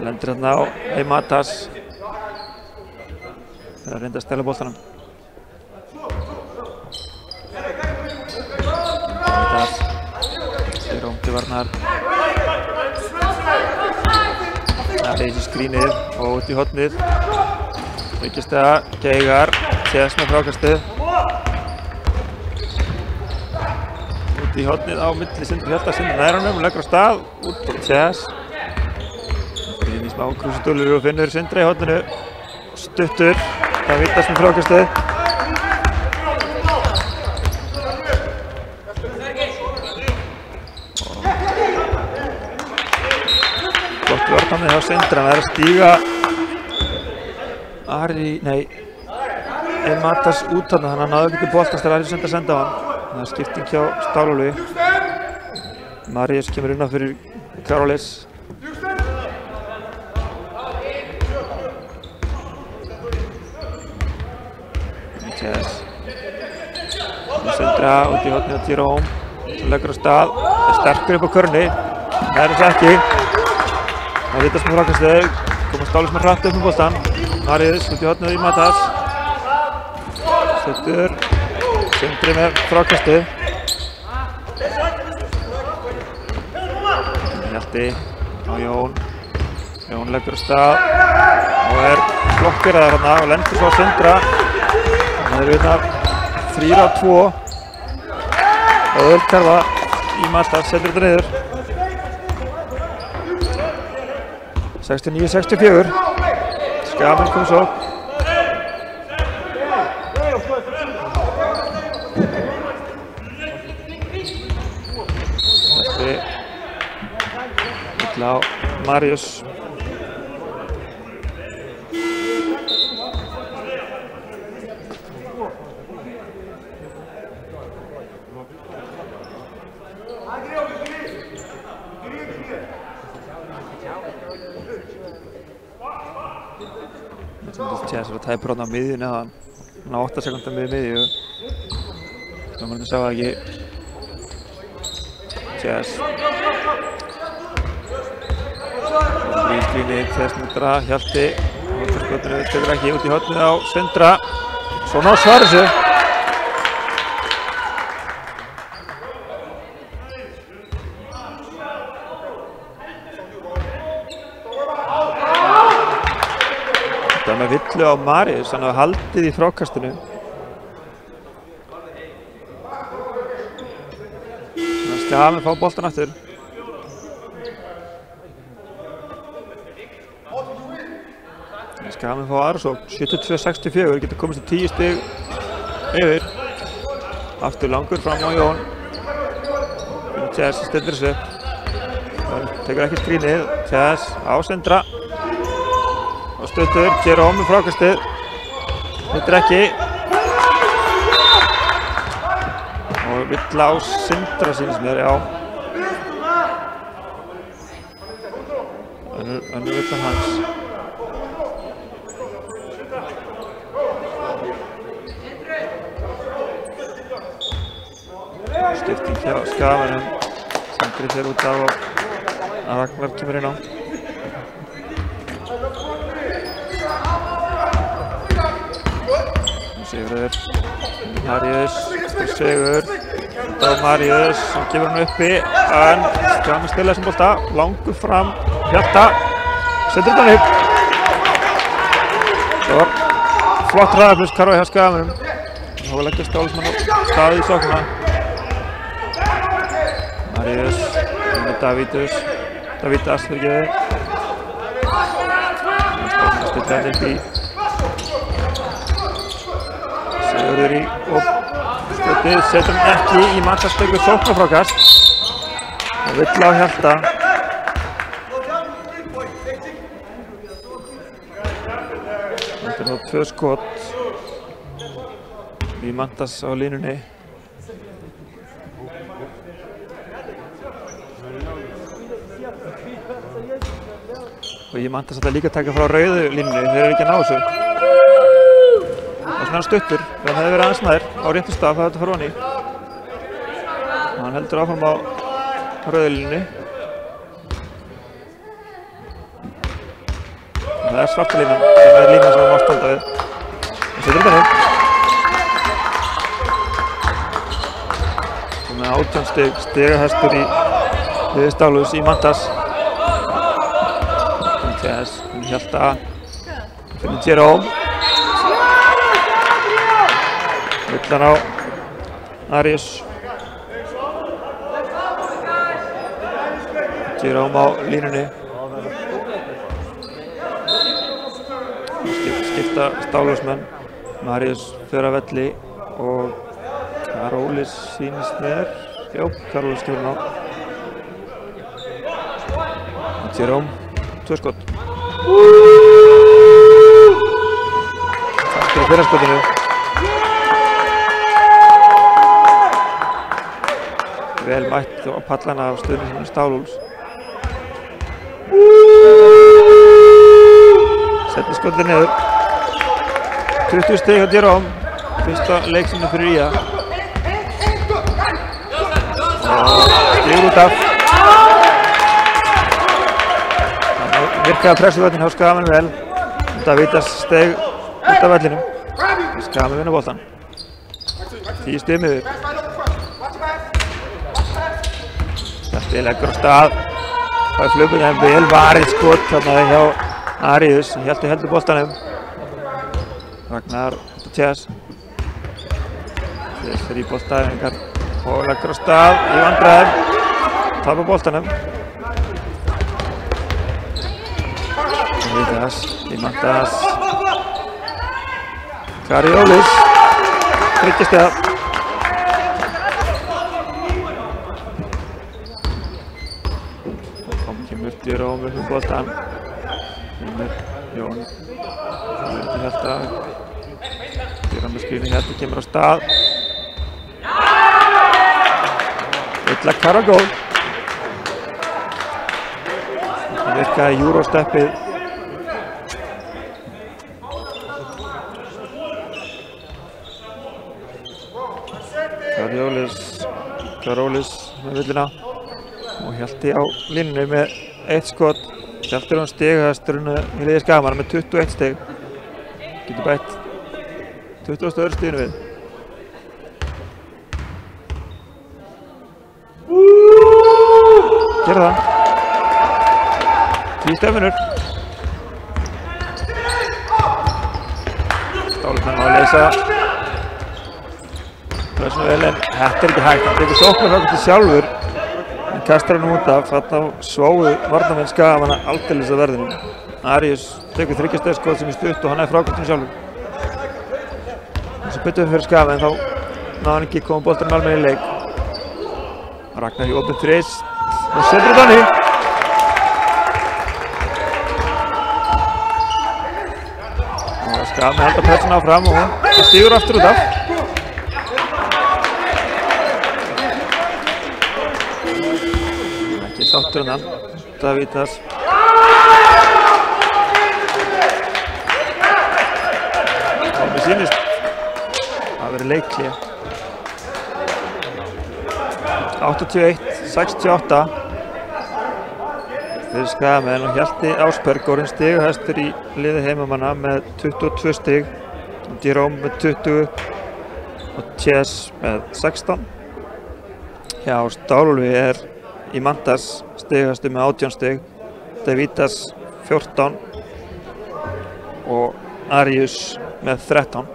Lendir hana á Mattas. Það er að reynda að stela boltanum. Mattas. Dírám til varnar. Það er þessi skrínið og út í hornið. Veikistega, Geigar. Tjess með frákastið. Út í hornið á milli Sindri Hjalta, Sindri nær honum, leggur á stað, út til Tjess. Inn í smá krúsidúlur og finnur Sindri í horninu. Stuttur, það vitast með frákastið. Gott vartamið hjá Sindri, hann er að stíga Mattas út þarna, þannig að hann náði ekki til boltans þegar Sindri senda á hann. Það er skipting hjá Stálólu. Marius kemur inn á fyrir Karolis. Tjess. Sindra út í hornið á Dírám. Svo leggur á stað. Er sterkur upp á körunni. Það er þess ekki. Það vitast með frákastið. Koma Stálus með hratt upp með boltan. Marius út í hornið í Mattas. Stuttur. Sindri með frákastið. Hjalti á Jón. Jón leggur á stað og er blokkeraður þarna og lendir svo á Sindra. Það er hérna 3-2 og öll karfa í Matas, setur þetta niður. 69-64. Skafinn kom svo. Þessi vill á Marius. Tjess var tæpur á miðjunni að hann á 8 sekundar miðju. Svo maður sá það ekki. Tjess. Líni, Tjessmundra, Hjalti. Hóttarskotinu tekur ekki út í hornið á Sindra. Svona á Svarisu. Það með villu á Marius, hann hafa haldið í frákastinu. Þannig að Skafinn fá boltan aftur. Skafinn fá aðra sókn, 72-64, getur komist í 10 stig yfir. Aftur langur fram á Jón. Tjess stillir þessu upp. Tekur ekki skrínið, Tjess á Sindra. Og stuttur, Jerome með frákastið. Hittir ekki. Og vill á Sindra sýnist mér, já. Önnur vill á hans. Skipting hjá Skafinnum. Sindri fer út af og Ragnar kemur inn á. Sigurður, Marius, Sigur, á Marius, hann gefur hann uppi, en Skafinn stilla þessum bolta, langur fram, Hjalta, setur þetta upp. Það var flott hraðaflust karfa hjá Skafinnum, þá var leggja Stálusmann á staði í sóknuna. Marius, Davídas fyrirgeðu. Stálusmann stilla hann upp í. Sigurður í og skotið, setur hann ekki í Matas tekur sóknarfrákast og vill á Hjalta. Þetta er nú 2 skot í Matas á línunni. Og í Matas ætla líka að taka frá rauðu línunni, þeir eru ekki að ná þessu. Hann stuttur, ef hann hefði verið aðeins nær á réttum stað, það þetta fór ofan í. Hann heldur áfram á rauðlínunni. Það er svarta línan, sem er línan sem hann má standa við. Hann setur þetta niður. Svo með 18 stig, stigahestur í liði Stálus í Matas. Tjess, hann Hjalta, finnir Jerome. Villan á Marius. Jerome á línunni. Skipta Stálusmenn. Marius fer að velli og Karolis sýnist mér. Já, Karolis kemur hann á. Jerome, 2 skot. Það er fyrra skotinu. Vel mætt á pallana af stuðningsmönnum Stálúls. Setti skotið niður. 20 stig hjá Jerome. Fyrsta leiksinu fyrir Ía. Og stigur út af. Virkaði pressuvöllin hjá Skafinn vel. Davídas steg út af vellinum. Skafinn vinnur boltan. 10 stig miður. Hjalti leggur á stað. Það er flugunni en vel varið skot þarna hjá Arius. Hjalti heldur boltanum. Ragnar Tjess. Tjess fyrir í boltaæfingar og leggur á stað í vandræðum. tapa boltanum. Diamantas. Kariolis. 30 stiga. Kemur Jerome með boltan. Jón. Það er ekki held að. Jerome með skrifning þetta kemur á stað. Illa Karagól. Það virkaði Eurosteppið. Kariolis með villina og Hjalti á línunni með 1 skot. Hjalti hann stigahæsturinn í liði Skagamenn með 21 stig. Getur bætt 20. öðru stiginu við. Gerða það. 10 stefnur. Stálusmenn á að leysa. Pressinu vel en þetta er ekki hægt. Hann tekur sóknarfrákvæmdi sjálfur. Hann kastar hann út af. Þarna sváðu varnarmenn Skagamanna aldeilis að verðinu. Arius tekur 3 stiga skot sem í stutt og hann er frákvæmdinn sjálfur. Þess að byttum fyrir Skagamenn þá náði hann ekki koma boltanum alveg í leik. Ragnar í opinn þrist og setur þetta hann í. Og Skagamenn halda pressuna áfram og hann stígur aftur út af. Ekki sáttur hann, Davítas. Og mér sýnist að vera leikli. 81-68 fyrir Skagamenn og Hjalti Ásberg orðinn stigahæstur í liði heimamanna með 22 stig. Jerome með 20 og Chess með 16. Já, Stálulvi er Diamantas stigahæstur með 18 stig. Davítas 14 og Arius með 13.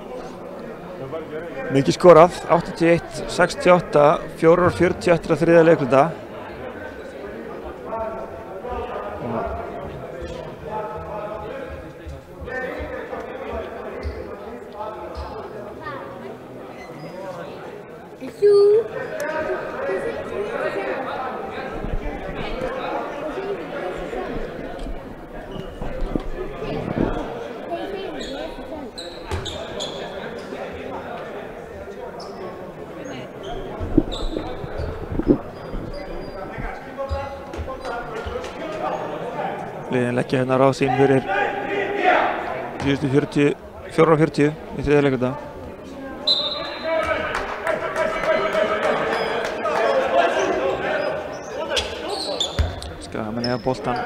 Mikið skorað, 81-68, 4:40 eftir að þriðja leikluta. Liðin leggja hérna ráð sín fyrir síðustu 4:40 í þriðja leikluta. Skagamenn eiga boltan.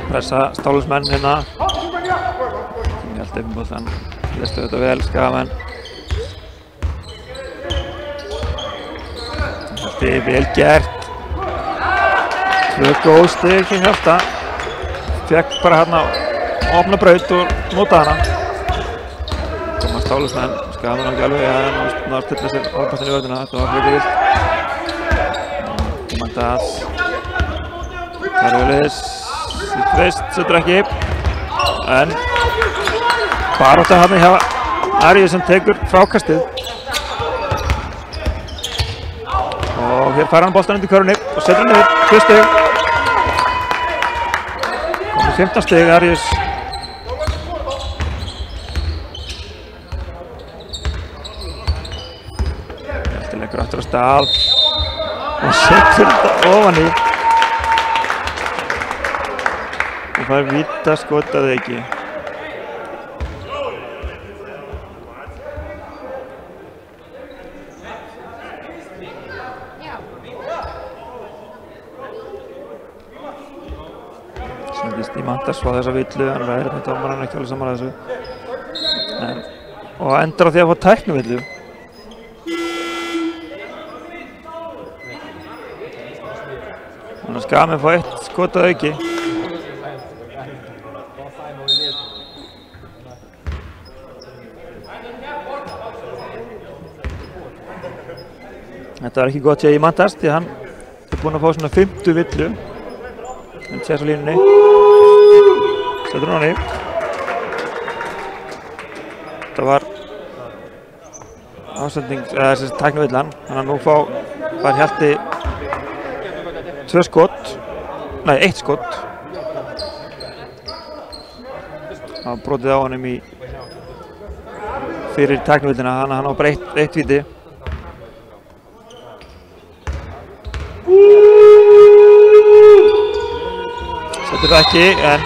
Pressa Stálusmenn hérna. Hjalti með boltan, lestu þetta vel, Skagamenn. Hjalti vel gert. 2 góð stig til Hjalta. Fekk bara hérna opna braut og nota hana. Koma Stálusmenn, Skagamenn ekki alveg, ja, ná að stilla sér orðbættin í vörðina, þetta var hluti vilt. Diamantas. Kariolis, þrist, setur ekki. En barátta hann hjá Arius sem tekur frákastið. Og hér fær hann boltan undir körfunni og setur hann yfir 2 stig. Komið 15 stig, Arius. Hjalti leggur aftur á stað og setur þetta ofan í. Og fær vítaskot að ekki. Diamantas fá þessa villu, hann ræðir með dómarann ekki alveg saman að þessu. Og endar á því að fá tæknivillu. Þannig að Skagamenn fá 1 skot að auki. Þetta var ekki gott sér í Mantast því hann er búinn að fá svona 50 villu. En Chess á línunni. Setur hann á niður. Þetta var ásending, eða þessi tæknivillan. Þannig að nú fær Hjalti 2 skot. Nei, 1 skot. Það var brotið á honum fyrir tæknivillina, hann á bara eitt víti. Setur það ekki, en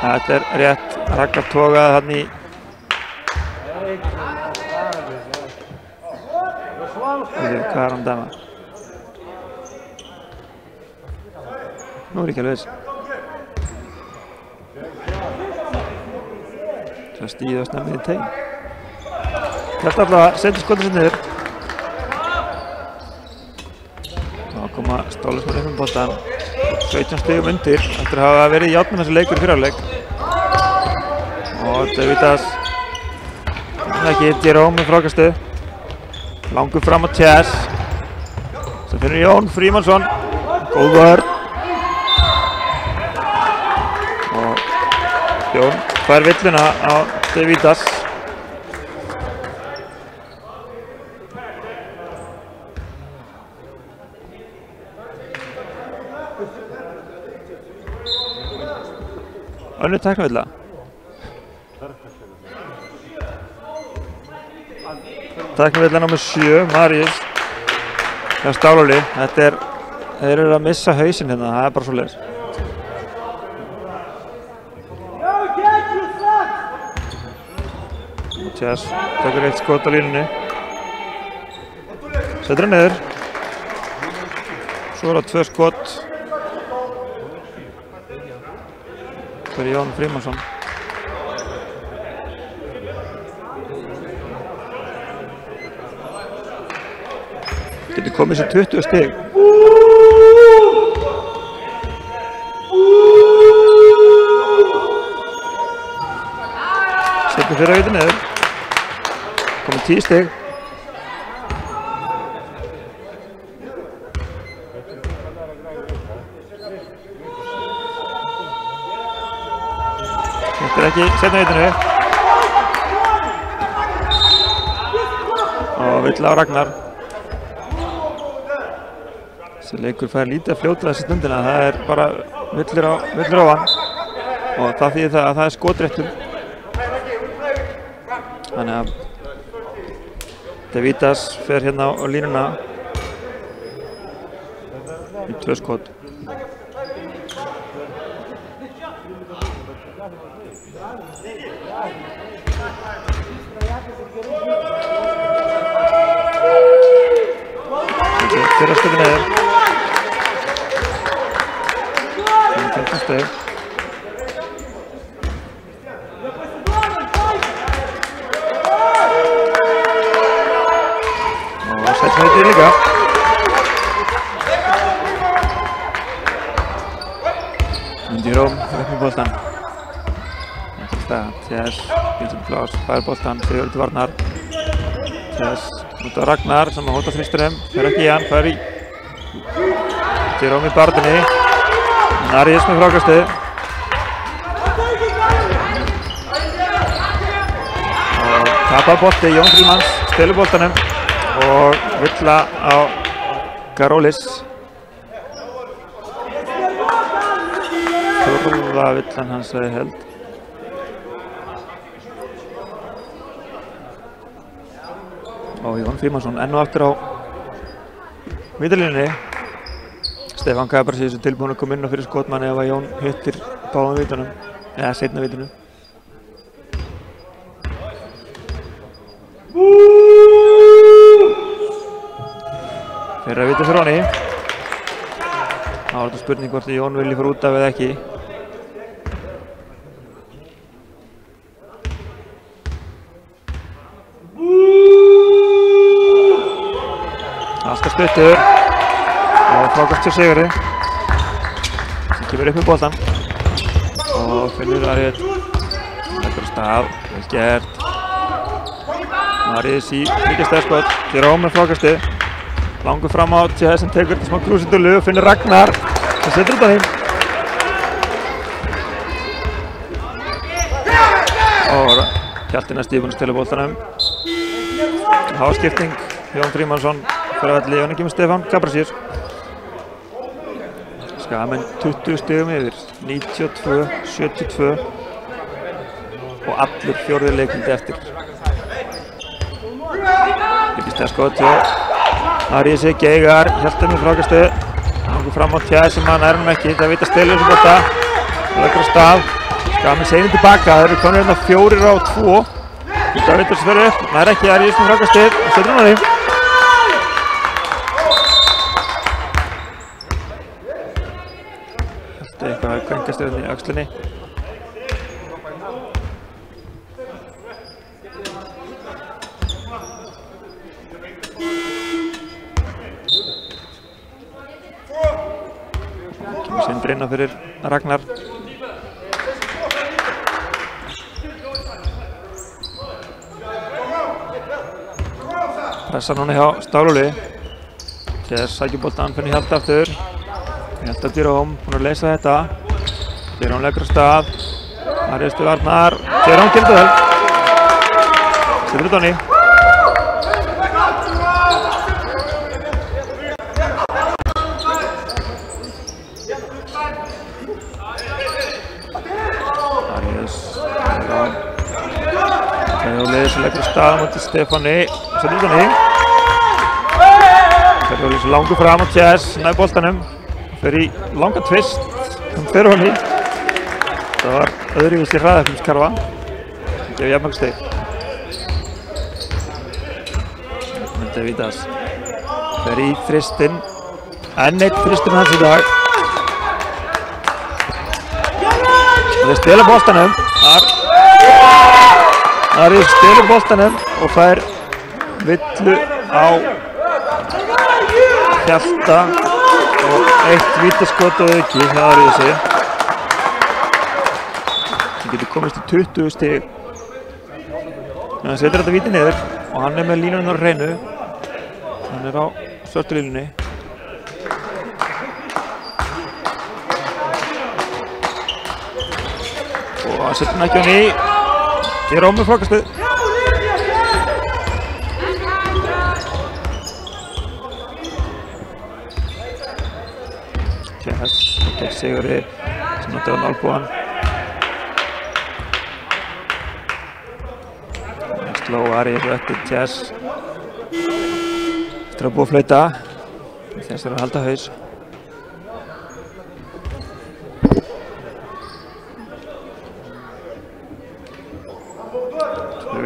þetta er rétt. Ragnar togaði hann í. Hvað er hann dæma? Nú er ekki alveg viss. Það stíðast nefnir í tegn. Hjalti allavega setur skotið sér niður. Þá koma Stólusmenn upp boltann. 17 stigum undir eftir að hafa verið járn með þessu leikur í fyrrhálfleik. Og Davidas ekki, Jerome með frákastu. Langur fram á Chess. Svo finnur Jón Frímannsson. Góð vörn. Og Jón fær villuna á Davidas. Önnur tæknivilla. Tæknivilla nr. 7, Marius hjá Stálóli. Þeir eru að missa hausinn hérna, það er bara svoleiðis. Chess tekur 1 skot á línunni. Setur hann niður. Svo er það 2 skot fyrir Jón Frímannsson. Getur komið sér 20 stig. Setur fyrir auðvitað niður. Komið 10 stig. Þetta er ekki setna auðvitað. Og villa á Ragnar. Þessi leikur fær lítið að fljóta þessi stundina. Það er bara villur á hann. Og það þýðir það að það er skotréttur. Þannig að Davidas fer hérna á línuna í 2 skot. Fyrra skotið niður. 15 stig. Og setjum við þetta líka. Jerome upp með boltan. Þetta er stað. Chess, Bílsson Blás, fær boltan, fyrir til varnar. Chess út á Ragnar sem hóta þrýstunum. Fer ekki í hann, fær í Jerome í barðinni. Marius með frákastu. Og tapar bolti, Jón Frímanns stelur boltanum. Og villa á Garólis. Fjórða villan hans held. Og Jón Frímannsson enn og aftur á vítalínunni. Stefán gaf bara sér þessu tilbúin að koma inn á fyrir skotmanni ef að Jón hittir báðum vítunum. Eða seinna vítunum. Þeirra víti fyrir honni. Það var þetta spurning hvort Jón vilji fara út af eða ekki. Alltaf stuttur. Og frákast sér Sigurði. Sem kemur upp með boltan. Og finnur Ariðt. Leggur á stað. Vel gert. Marius í líka stæðskot. Jerome með frákastið. Langur fram á TS sem tekur þetta smá krúsindulu og finnur Ragnar sem setur út á því. Og Hjalti næst búinn að stela boltanum. Háskipting, Jón Frímannsson fyrir að velli, og ekki með Stefán Gabrasír. Skagamenn 20 stigum yfir, 92-72 og allur fjórði leikmyndi eftir. Skot hjá Arísi, Geigar, Hjalti með frákastuð. Langur fram á TS sem hann er hann ekki, það veit að stela þessu bolta. Leggur á stað, Skagamenn seinum tilbaka, það eru konur hérna 4-2. Það veit að þessu fyrir upp, það er ekki Arísi með frákastuð, það setur hann á því. Hjalti eitthvað að kvenkast í öxlinni. Sindri innan fyrir Ragnar. Pressa núna hjá Stáluli. TS sækir boltann, finnur Hjalti aftur. Hjalti að Dýróm, búinn að leysa þetta. Dýróm leggur á stað. Ariðstu Arnar. Dýróm gerir þetta vel. Setur út á ný. Ferjóli sem leggur á stað á móti Stefáni og setur út á ný. Ferjóli sem langur fram á TS, nær boltanum. Fer í langa tvist fyrir honni. Það var öðruvísi hraðaflumskarfa. Það gefur jafnvægsstig. Davidas fer í þristinn. Enn eitt þristinn hans í dag. Þeir stela boltanum. Ariðs stelur boltanum og fær villu á Hjalta og eitt vítaskot og auki hjá Ariðsi. Hann getur komist í 20 stig. Hann setur þetta víti niður og hann er með línunum á hreinu. Hann er á svörtu línunni. Og hann setur hann ekki á ný. Dýróm með frákastuð. TS tók Sigurði sem notaði á nálbúan. Sló Aríð eftir TS. Eftir að búa flauta. Þess er að halda haus.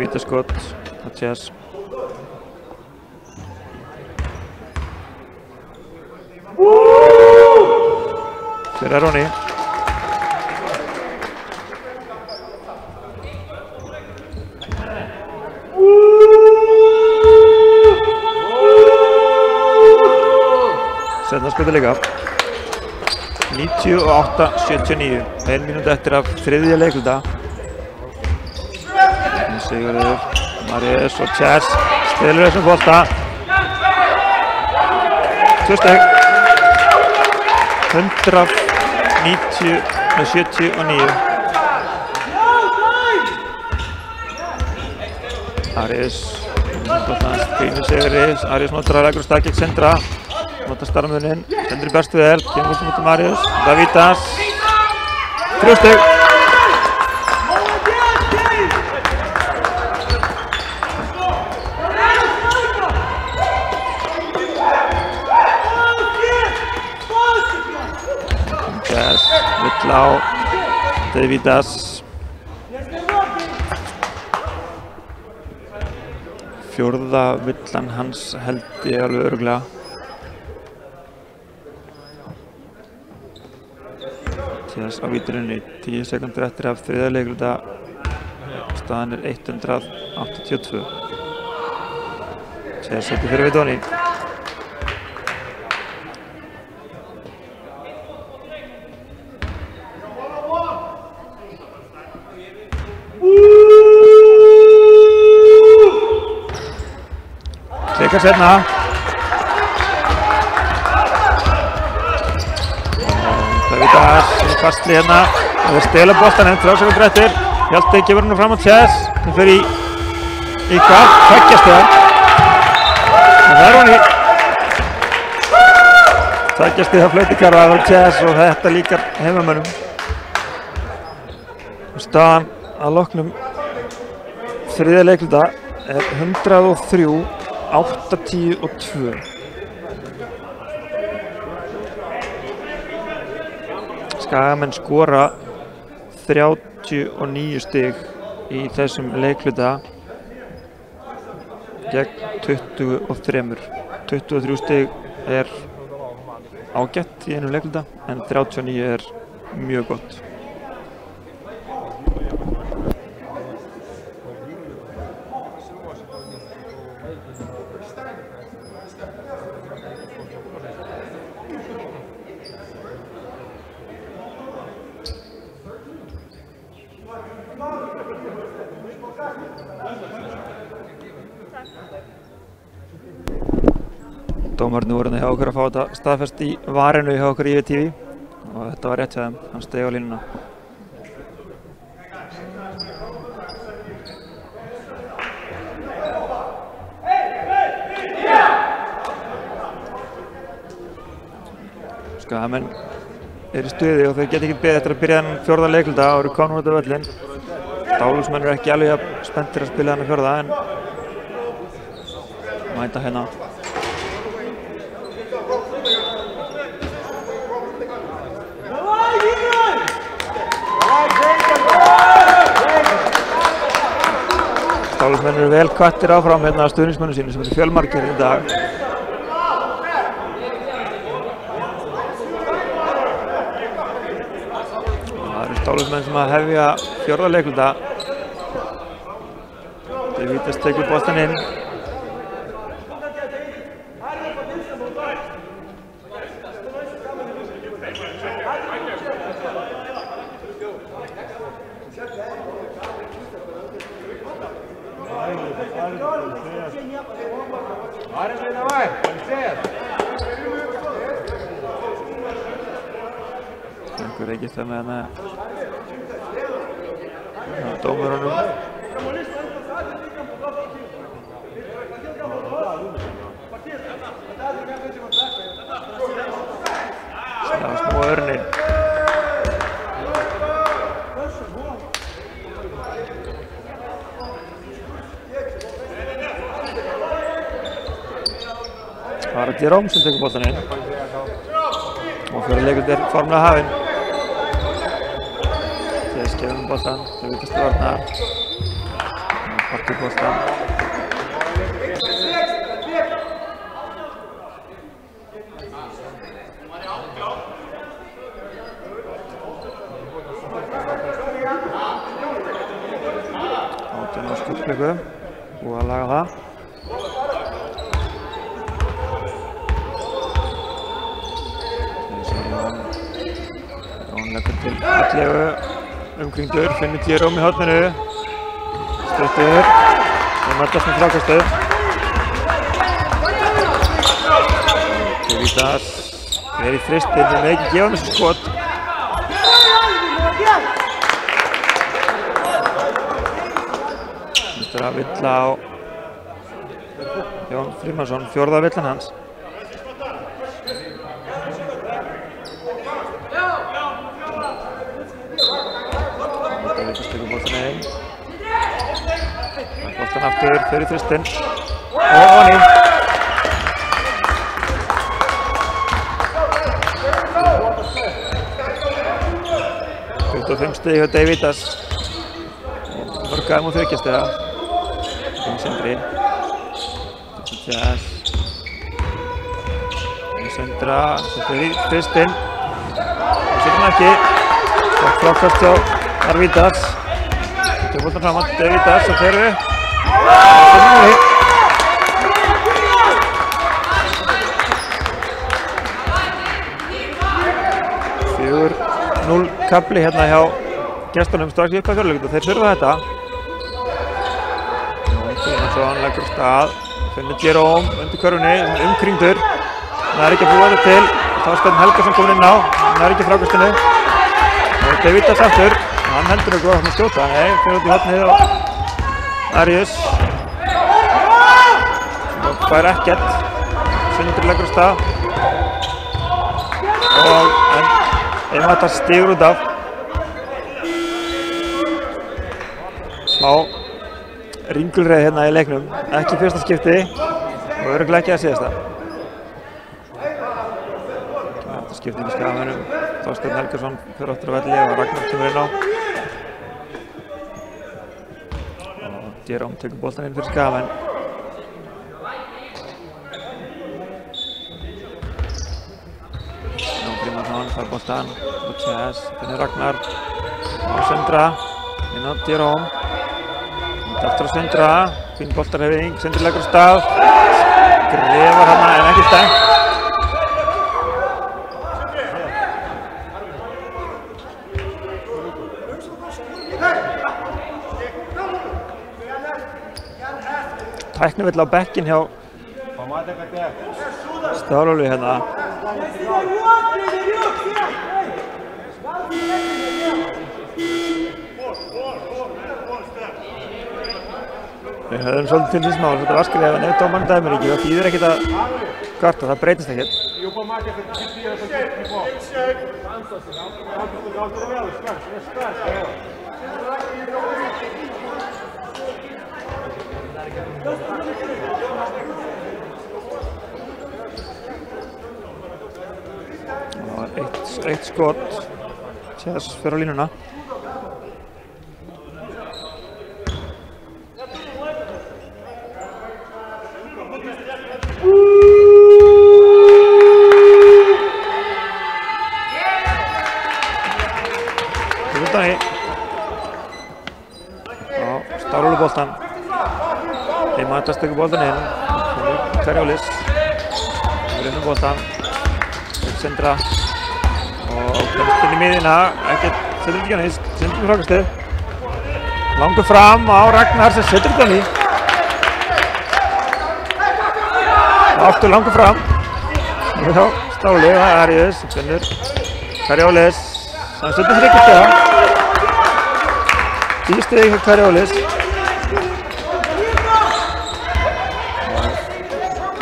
Vítaskot á TS. Fyrir Aróni. Seinna skotið líka. 98-79. 1 mínúta eftir af þriðja leikluta. Sigurður, Marius og TS stelur þessum bolta. 2 stig. 179. Ariðs boltans Grímur Sigurði. Ariðs notar að leggur stað gegn Sindra. Notar starfmuninn. Sindri berst vel. Kemur boltan út um Ariðs. Davidas. 3 stig. Vill á Davidas. Fjórða villan hans held ég alveg örugglega. TS á vítarinnu 10 sekundur eftir af þriðja leikluta. Staðan er 182. TS setur fyrir Vidoni. Klika setna. Davíðas fastli hérna. Það er stela boltan 3 sekúndur eftir. Hjalti gefur hann fram á Chess. Hann fer í hvað? Tveggjast það. En það er hann í tveggjast það flautukarfa af Chess og þetta líkar heimamönnum. Staðan að loknum þriðja leikluta er 103-82. Skagamenn skora 39 stig í þessum leikluta gegn 23. 23 stig er ágætt í einum leikluta en 39 er mjög gott. Dómarnir voru hjá okkur að fá þetta staðfest í varinu hjá okkur í IVTV og þetta var rétt hjá þeim, hann steig á línuna. Skagamenn er í stuði og þeir geta ekki beðið eftir að byrja þennan fjórða leikluta og eru konur út af völlinn. Dálusmenn eru ekki alveg spenntir að spila þennan fjórða en mæta hérna. Dálusmenn eru vel kvattir áfram hérna að stuðningsmönnum sínu sem eru fjölmargir í dag. Það eru Dálusmenn sem að hefja fjórða leikluta. Davíðas tekur boltann inn. Einhver reykist það með dómurunum. Það snúa örnin. Það er Jerome sem tekur boltan inn og fyrir leikluta er formlega hafinn. Þess gefur boltan, Davíðas til varnar. Partur boltan. Átján á skuldklukku, búið að laga það. Jón leggur til 11 umkringdur, finnur Jerome í horninu. Stuttur, það markast með frákastu. Davíðas er í þristinn, þeir með ekki gefa hann þessu skot. Þetta er að villa á Jón Frímannsson, fjórða villan hans. Davíðas tekur boltan inn. Boltan aftur, fyrir þristinn og ofan í. 25 stig hjá Davíðas. Mörgaðum og þryggjastiga. Sindri. Chess. Sindra, sem fyrir í þristinn. Sindra ekki. Takk frákast hjá Davíðas. Þetta boltan fram á Davíðas og þeir við. 4-0 kafli hérna hjá gestunum strax í upphafi fjórðuleikluta. Þeir þurfa þetta. Frímannsson leggur stað. Finnur Jerome undir körfunni, umkringdur. Það er ekki að búa þetta til. Þorsteinn Helgason kominn inn á. nær ekki frákastinu. Og Davidas aftur, hann heldur að góða að skjóta, nei, fyrir út í hornið og Arius. Og fær ekkert, Sindri leggur á stað. Og Einmata stígur út af. Smá ringulreið hérna í leiknum, ekki fyrsta skipti og örugglega ekki að síðasta. Þetta skipti ekki skafinu, Þorsteinn Helgason fyrir aftur á velli og Ragnar kemur inn á. Og Jerome tekur boltann inn fyrir skafin. Jón Frímannsson fær boltann og Chess finnir Ragnar og Sindra inn á Jerome. Aftur á Sindra, fín boltarhefing, Sindri leggur á stað, grefar hana en ekki stæmt. Tæknivill á bekkinn hjá Stálólu hérna. Við höfum svolítið til þess mál, þetta var skrifað en ef dómarinn dæmir ekki, það þýðir ekkert að kvarta, það breytist ekkert. Það var eitt skot, Chess fyrir á línuna. Stálólu boltan. Einmata tekur boltan inn. Karjólis. Vinnur boltan. Sindra. Og kemst inn í miðjuna. Ekkert setur ekki hann í. Sindri með frákastið. Langur fram á Ragnar sem setur ekki hann í. Aftur langur fram. Já, Stáli, það er Arius. Finnur Karjólis. Hann setur sér ekki stega. 10 stig hjá Karjólis.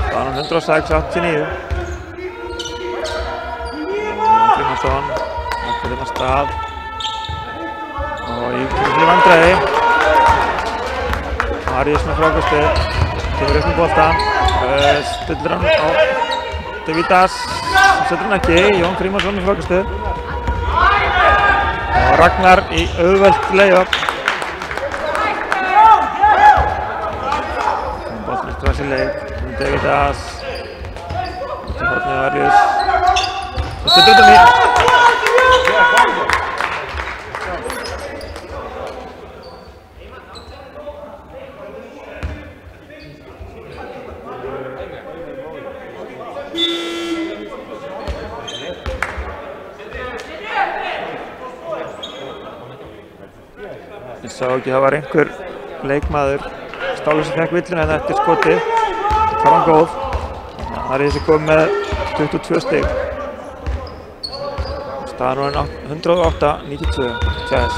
Það er 106-89. Jón Frímannsson, aftur þeim að stað. Og í vandræði. Arius með frákastið. Kemur upp með boltan. Stillir hann á Davidas. Setur hann ekki. Jón Frímannsson með frákastið. Og Ragnar í auðvelt layup. Boltan strax í leik. Davidas. Hornið á Arius. Og setur þetta mér. Ég sá ekki, það var einhver leikmaður Stálu sem fekk villuna en eftir skotið. Það var hann góð. Það er þessi komið með 22 stig. Staðan var 108-92. Chess.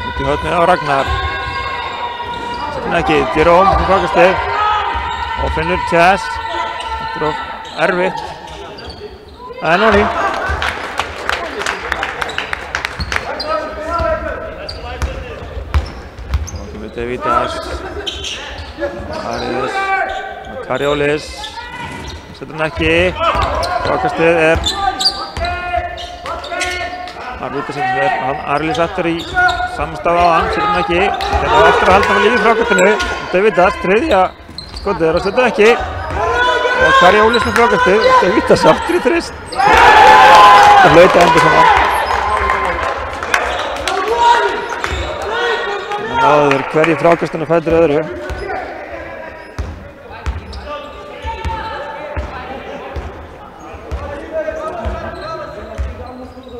Út í hornið á Ragnar. Settum ekki. Jerome sem frákastið. Og finnur Chess. Þetta er erfitt. Það er nóg. Davidas, Arius, Karjólis, setur hann ekki, frákastið er Arius aftur í samstað á hann, setur hann ekki, þetta var eftir að halda með lífi frákastinu, Davidas, þriðja skotið er að setja ekki og Karjólis með frákastið, Davidas aftur í þrist, það hlaut að enda saman. Náður hverji frákastinu fætur öðru.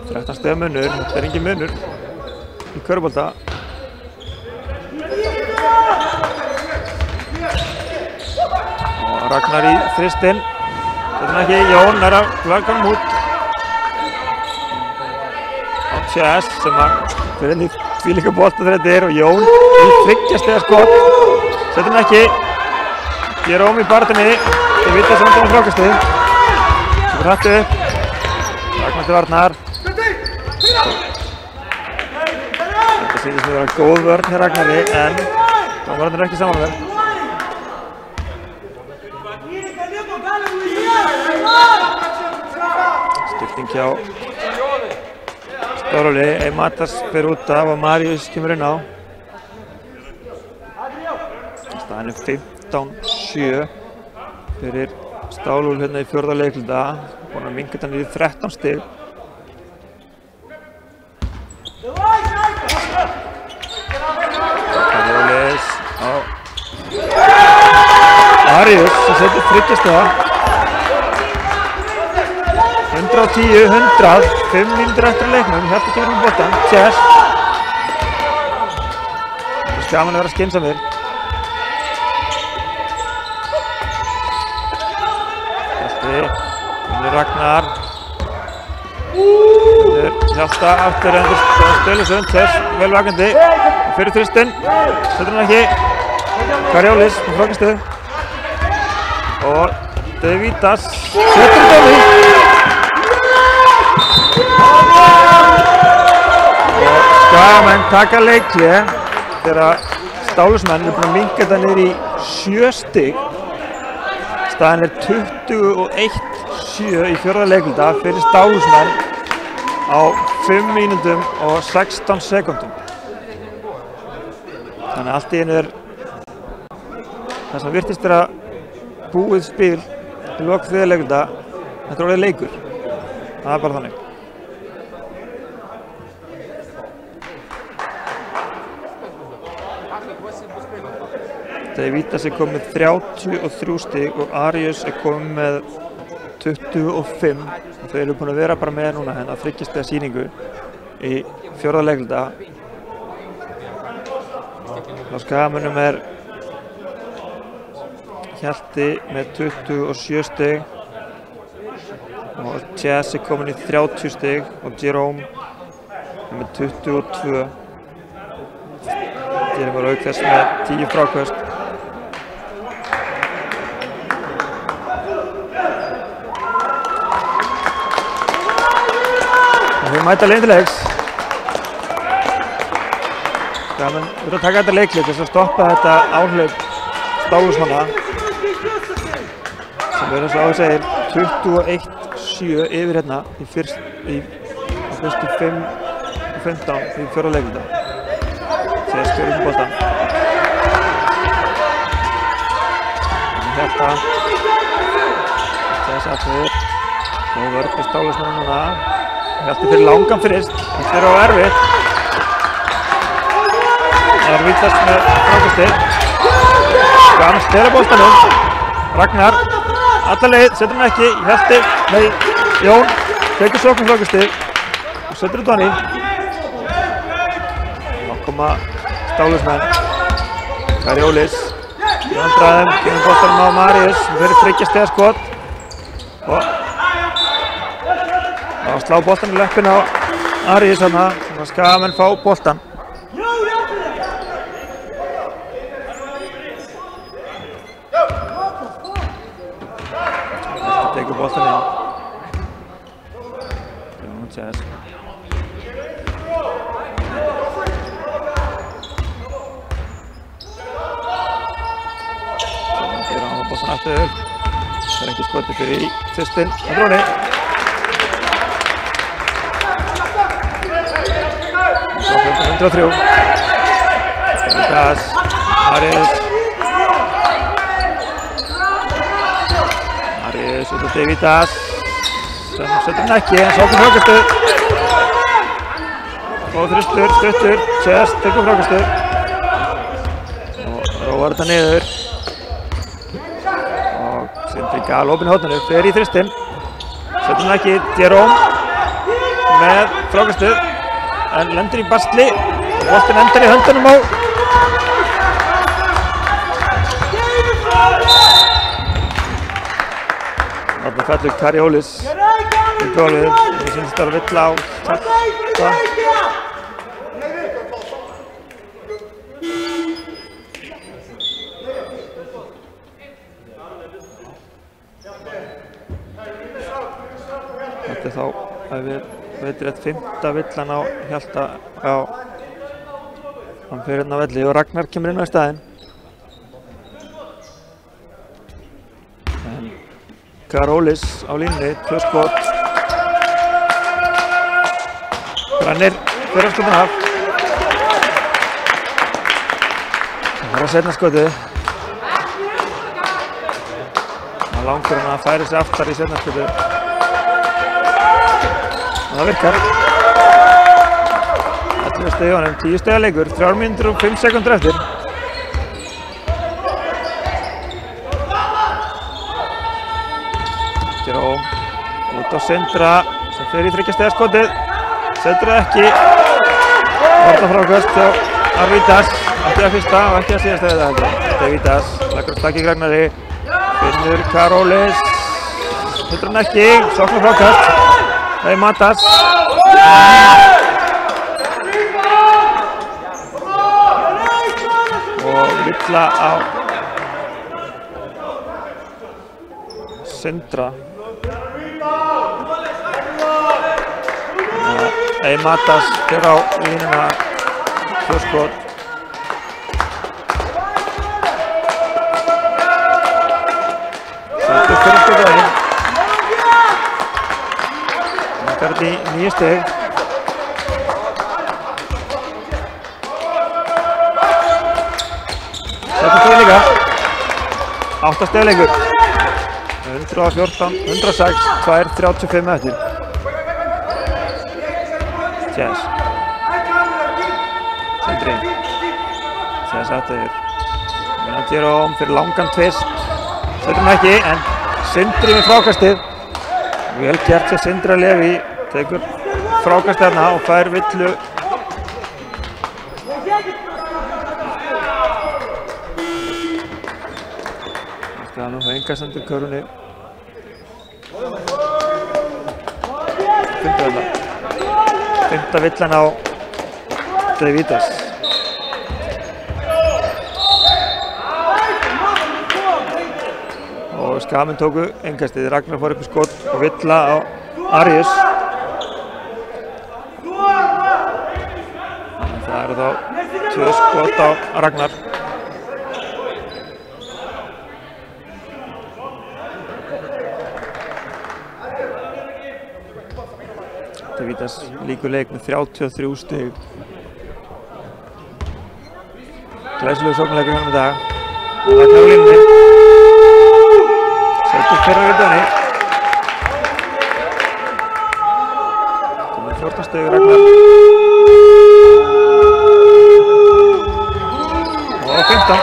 Þetta stiga munur, þetta er engin munur í körfubolta. Og Ragnar í þristinn. Þetta er ekki, Jón er að flagga hann út. Chess sem að fyrir inn í tvílíka boltaþrættir og Jón í 3 stiga skot. Setur hann ekki. Jerome í barðinni. Þeir vita sem hann frákastið. Svo hrætt upp. Ragnar til varnar. Þetta sýnist að vera góð vörn hjá Ragnari en dómararnir er ekki samanverð. Skipting hjá Stórhóli. Matas fer út af og Marius kemur inn á. Staðan er 15-7 fyrir Stálúl hérna í 4. leikluta. Búinn að minnka þetta niður í 13 stig. Karjólis á Marius sem setur 3 stiga. 110-100, 5 mínútur eftir leiknum. Hjalti kemur með boltann. Chess. Það skal mann vera skynsamir. Finnur Ragnar. Finnur Hjalta aftur endur Stölusund. Chess vel vakandi. Fyrir Tristin. Setur hann ekki. Karjólis með frákastið. Og Davidas setur dómi. Og Skagamenn taka leikhlé þegar Stálusmenn eru búin að minnka þetta niður í 7 stig. Staðan er 21-7 í 4. leikluta fyrir Stálusmenn á 5 mínútum og 16 sekúndum. Þannig að allt í einu er það sem virtist vera búið spil í lok 3. leikluta. Þetta er orðið leikur. Það er bara þannig. Davidas er komið með 33 stig og Arius er komið með 25 og þau eru búin að vera bara með núna hérna 3 stiga sýningu í 4. leikluta. Á Skagamönnum er Hjalti með 27 stig og Chess er komin í 30 stig og Jerome er með 22. Jerome var auk þess með 10 fráköst. Við mæta leiðin til leiks. Skagamenn verður að taka þetta leikhlé til að stoppa þetta áhlaup Stálusmanna sem er eins og áður segir 21-7 yfir hérna í fyrstu 5 og 15 í 4. leikluta. Chess kjörur upp boltann. Hjalta. Chess aftur. Og vörður Stálusmanna núna. Hjalti fyrir langan fyrst. Þetta er á erfitt. Það er Vítast með frákastið. Skagamenn stela boltanum. Ragnar. Alla leið, setur hann ekki. Hjalti. Nei, Jón. Tekur sókn frákastið. Og setur þetta hann í. Þá koma Stálusmenn. Karjólis. Í vandræðum. Kemur boltanum á Marius. Hann fyrir 3 stiga skot. Og að slá boltan í löppin á Arius þarna, þannig að Skagamenn fá boltan. Þetta tekur boltan inn. Jón Chess. Þannig að hann boltan aftur. Það er ekki skotið fyrir í Tristin. Andróni. 103. Davidas, Arius út af Davidas sem setur hann ekki, en sókn frákastið og þristur, stuttur, Chess tekur frákastið og róar þetta niður og Sindri Gal opinn í horninu, fer í þristinn, setur hann ekki, Jerome með frákastið en lendur í basli og boltinn endar í höndunum á þarna fellur Karjólis í gólfið. Það sýnist að villa á þetta. Þetta er þá, ef við veitir rétt, 5. villan á Hjalta. Já, hann fyrir hérna á velli og Ragnar kemur inn á í staðinn. Karolis á línni, 2 skot. Grannir fyrir skotin af. Það er að seinna skotið. Það langur hann að færi sig aftar í seinna skotið. Það virkar. 11 stig í honum, 10 stiga leikur, 3 mínútur og 5 sekúndur eftir. Jerome út á Sindra sem fer í 3 stiga skotið. Sindra ekki. Varnarfrákast hjá Arvítas. Ekki að fyrsta og ekki að síðasta þetta heldur. Arvítas leggur slagið Ragnari. Finnur Karolis. Hittur hann ekki. Sóknarfrákast. Nei, Matas. Og villa á Sindra. Nei, Matas fyrir á línuna. 2 skot. Settur fyrir skotaði. Það fer í 9 stig. Settur fyrir líka. 8 stiga leikur. 114, 106, 2:35 eftir. Tjess. Sindri. Tjess aftur. Jerome fyrir langan tvist. Setur hann ekki, en Sindri með frákastið. Vel gert hjá Sindra Levi. Tekur frákastið hérna og fær villu. Það er nú fengast undir körunni. 5. villan á Davidas. Og Skamin tóku engastið. Ragnar fór upp í skot og villa á Arius. Það eru þá 2 skot á Ragnar. Davidas líkur leik með 33 stig. Glæsilegur sóknarleikur hjá honum í dag. Ragnar á línunni. Setur fyrir vittunni. Það er 14 stig Ragnar. Og 15.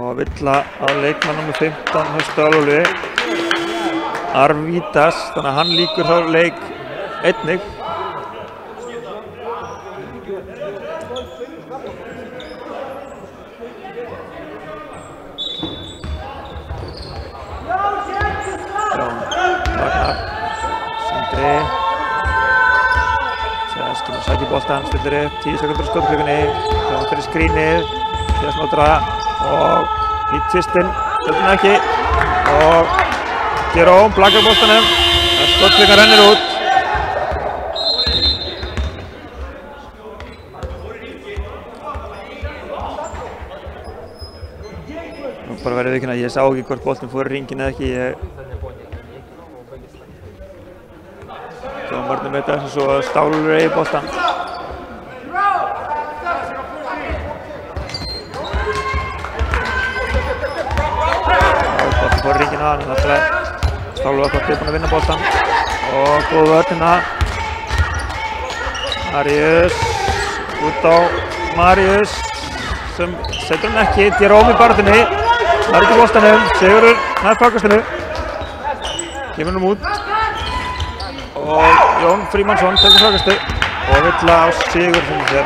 Og villa að leikmann nr. 15 hjá Stálóli. Arvítas, þannig að hann líkur þá leik einnig. Ragnar, Sindri. Tjess kemur sækja í boltann, stillir upp, 10 sekundur á skotklukkunni. Það fyrir skrínið, Tjess notra og í tvistinn, stillir hann ekki. Og Jerome blakar boltanum, skotklukkan rennir út. Nú bara verið vikinn að ég sá ekki hvort boltin fór í ringin eða ekki. Dómarnir með þetta svo að Stálur eigi boltan. Boltin fór í ringin að hann, Stálur var búinn að vinna boltan. Og góð vörn hérna. Arius, út á Marius sem setur hann ekki. Jerome í barðinni. Það er ekki boltanum, Sigurður nær frákastinu. Kemur hann út. Og Jón Frímannsson tekur frákastu. Og villa á Sigurð sem sér.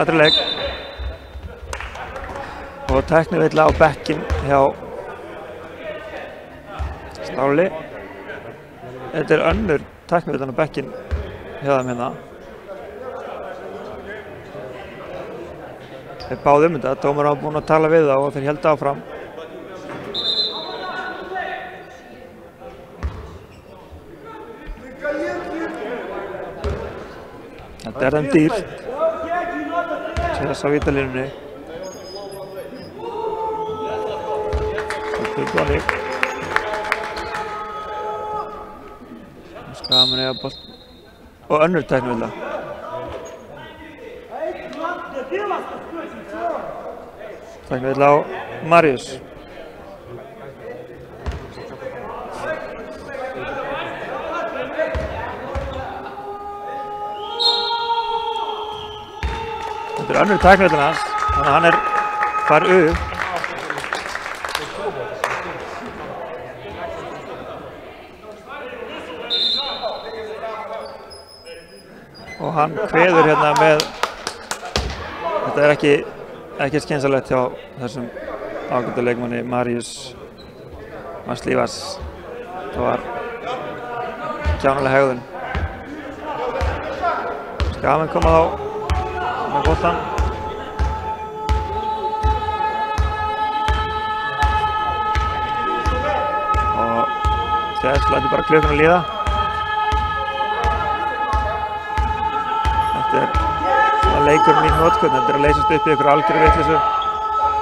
aðri leik. Og tæknivilla á bekkinn hjá Stáli. Þetta önnur tæknivillan á bekkinn hjá þeim hérna. Þeir báðu þetta, dómar hafa búin að tala við þá og þeir héldu áfram. Þetta þeim dýrt. Þess á vítalínunni. Skaman eiga bolt og önnur tæknivilla. Tæknivilla á Marius. Þetta önnur tæknivillan hans, þannig að hann far upp. Og hann kveður hérna með, þetta ekki skynsamlegt hjá þessum ágæta leikmanni Marius Maslívas. Það var kjánaleg hegðun. Skaman koma þá með boltan. Og Þess lætur bara klukkuna líða. Þetta leikurinn í hnotkvöld, þetta að leysast upp í ykkur algjörðu vitleysu.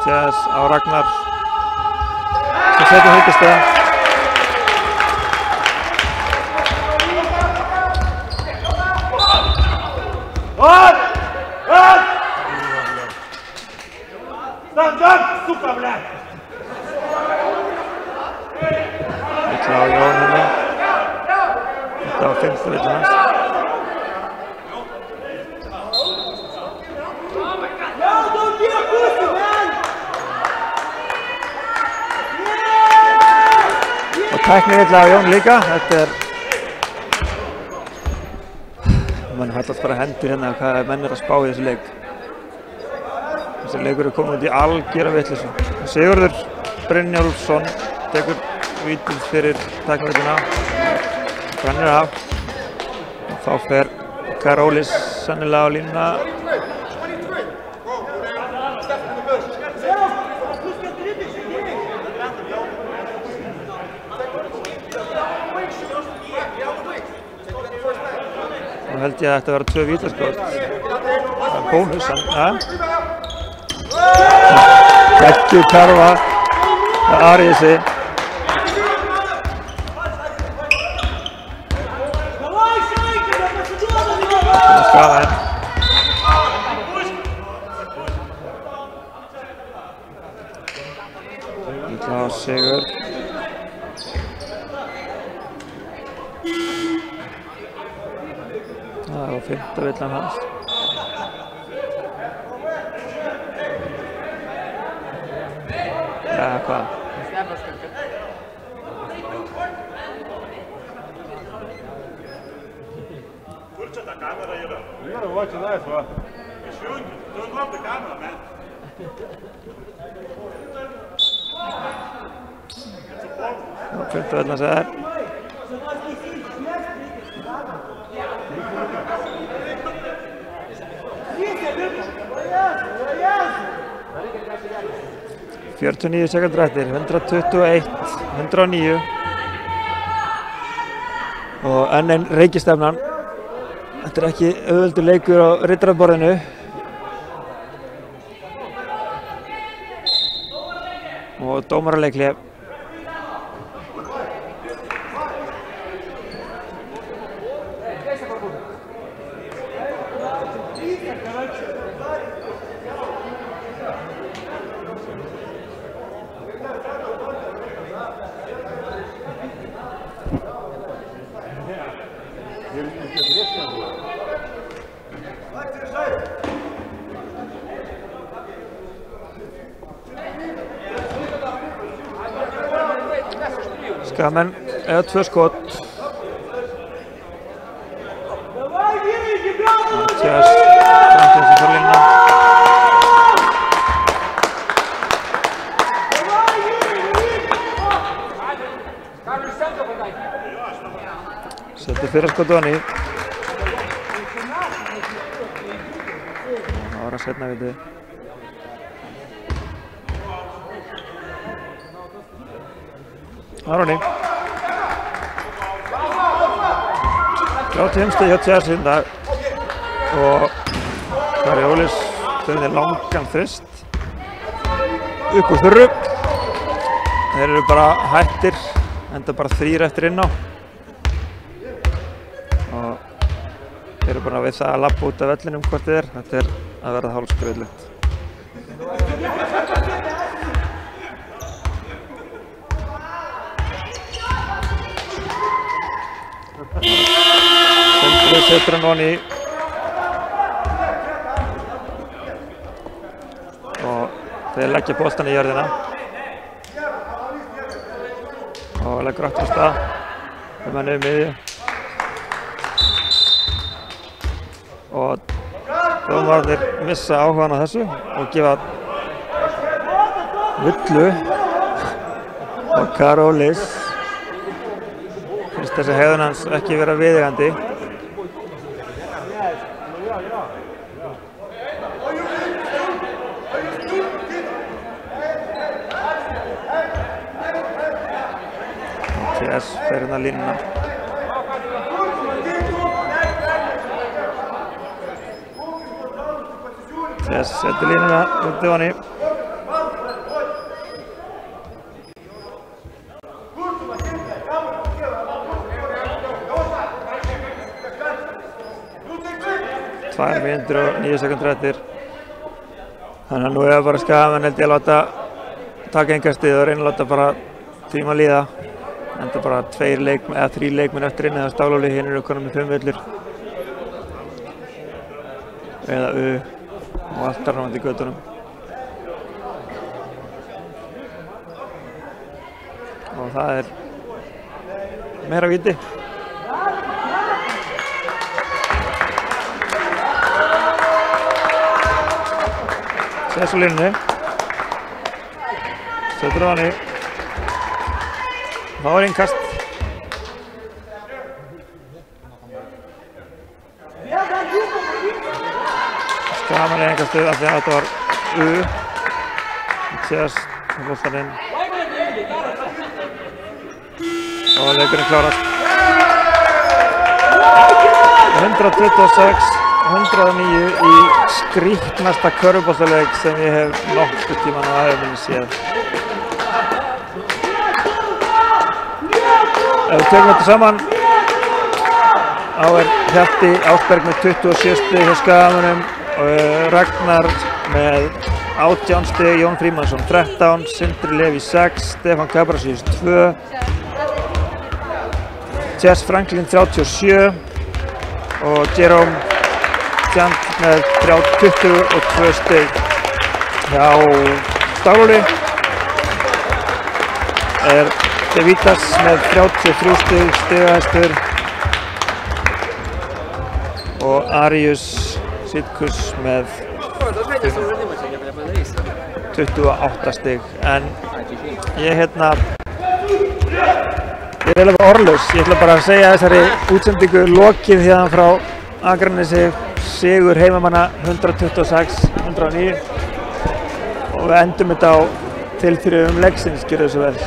Þess á Ragnar sem setur haukasteða. Stand up, сука, блядь! Ítla á Jón hérna. Þetta var 5. villan hans. Og tæknivilla á Jón líka. Þetta mann hallast bara hendur hérna hvað menn að spá í þessu leik. Þessi leikur komið út í algjöra vitleysu. Sigurður Brynjólfsson tekur vítið fyrir tæknivilluna. Brennir af. Og þá fer Karólis sennilega á línuna. Nú held ég að þetta vera 2 vítaskot. Það er bónus, en geggjur karfa að Ariasi. Það er skafaðinn. Ítla á Sigur. Það var 5. villan hans. Ja, hvað? Kurčata kamera yra. Yra, va, čia nais, va. Išjungi, tu drop the camera, man. Og 5. villan sem það er. 49 sekundur eftir, 121, 109 og enn einn reikistefnan. Þetta er ekki auðveldur leikur á riddaraborðinu. Og dómaraleikli. Skamenn eða 2 skot. Mattias framtíð sem fór línuna. fyrra skotið hann í. Það var að setna vitið. Aroni. 35 stig hjá Jazz í dag og Kari Ólis stöðið langan þrist upp úr þurru. Þeir eru bara hættir, enda bara 3 eftir inn á og þeir eru bara við það að labba út af vellinum hvort þið er. Þetta er að verða hálfskrautlegt. Sendri setur hann ofan í og þeir leggja boltann í jörðina og leggur aftur á stað þegar maður niður miðju og dómararnir missa áhugann á þessu og gefa villu og Kari Ólis finnst þessi hegðun hans ekki vera viðeigandi. TS fer hérna línuna. TS setur línuna út í honni. Tvær mínútur og 9 sekúndur eftir. Þannig að nú er bara Skagamenn held ég að láta taka enga stig og reyna að láta bara tíma líða. Enda bara 3 leikmenn eftir inn eða Stálóli, hinn eru konum með 5 villur. Eða U og allt þarna í götunum. Og það er meira víti. Sess á línunni. Setur hann í. Þá er innkast. Skagamenn er innkastið af því að þetta var U. Séðast með boltann inn. Og leikurinn klárast. 126-109 í skrýtnasta körfuboltaleik sem ég hef nokkuð tíman á ævinni séð. Ef við tökum þetta saman, þá er Hjalti Ásberg með 27 stig hjá Skagamönnum, Ragnar með 18 stig, Jón Frímannsson 13, Sindri Leví 6, Stefán Kaprasíus 2, Jess Franklin 37 og Jerome Tjand með 22 stig hjá Stálóli. Er De Vitas með 33 stig, stigahæstur og Arius Sitkus með 28 stig. En ég er alveg orðlaus. Ég ætla bara að segja þessari útsendingu lokið hérna frá Akranesi. Sigur heimamanna 126-109 og við endum þetta á tilþrifum leiksins. Gjörðu svo vel.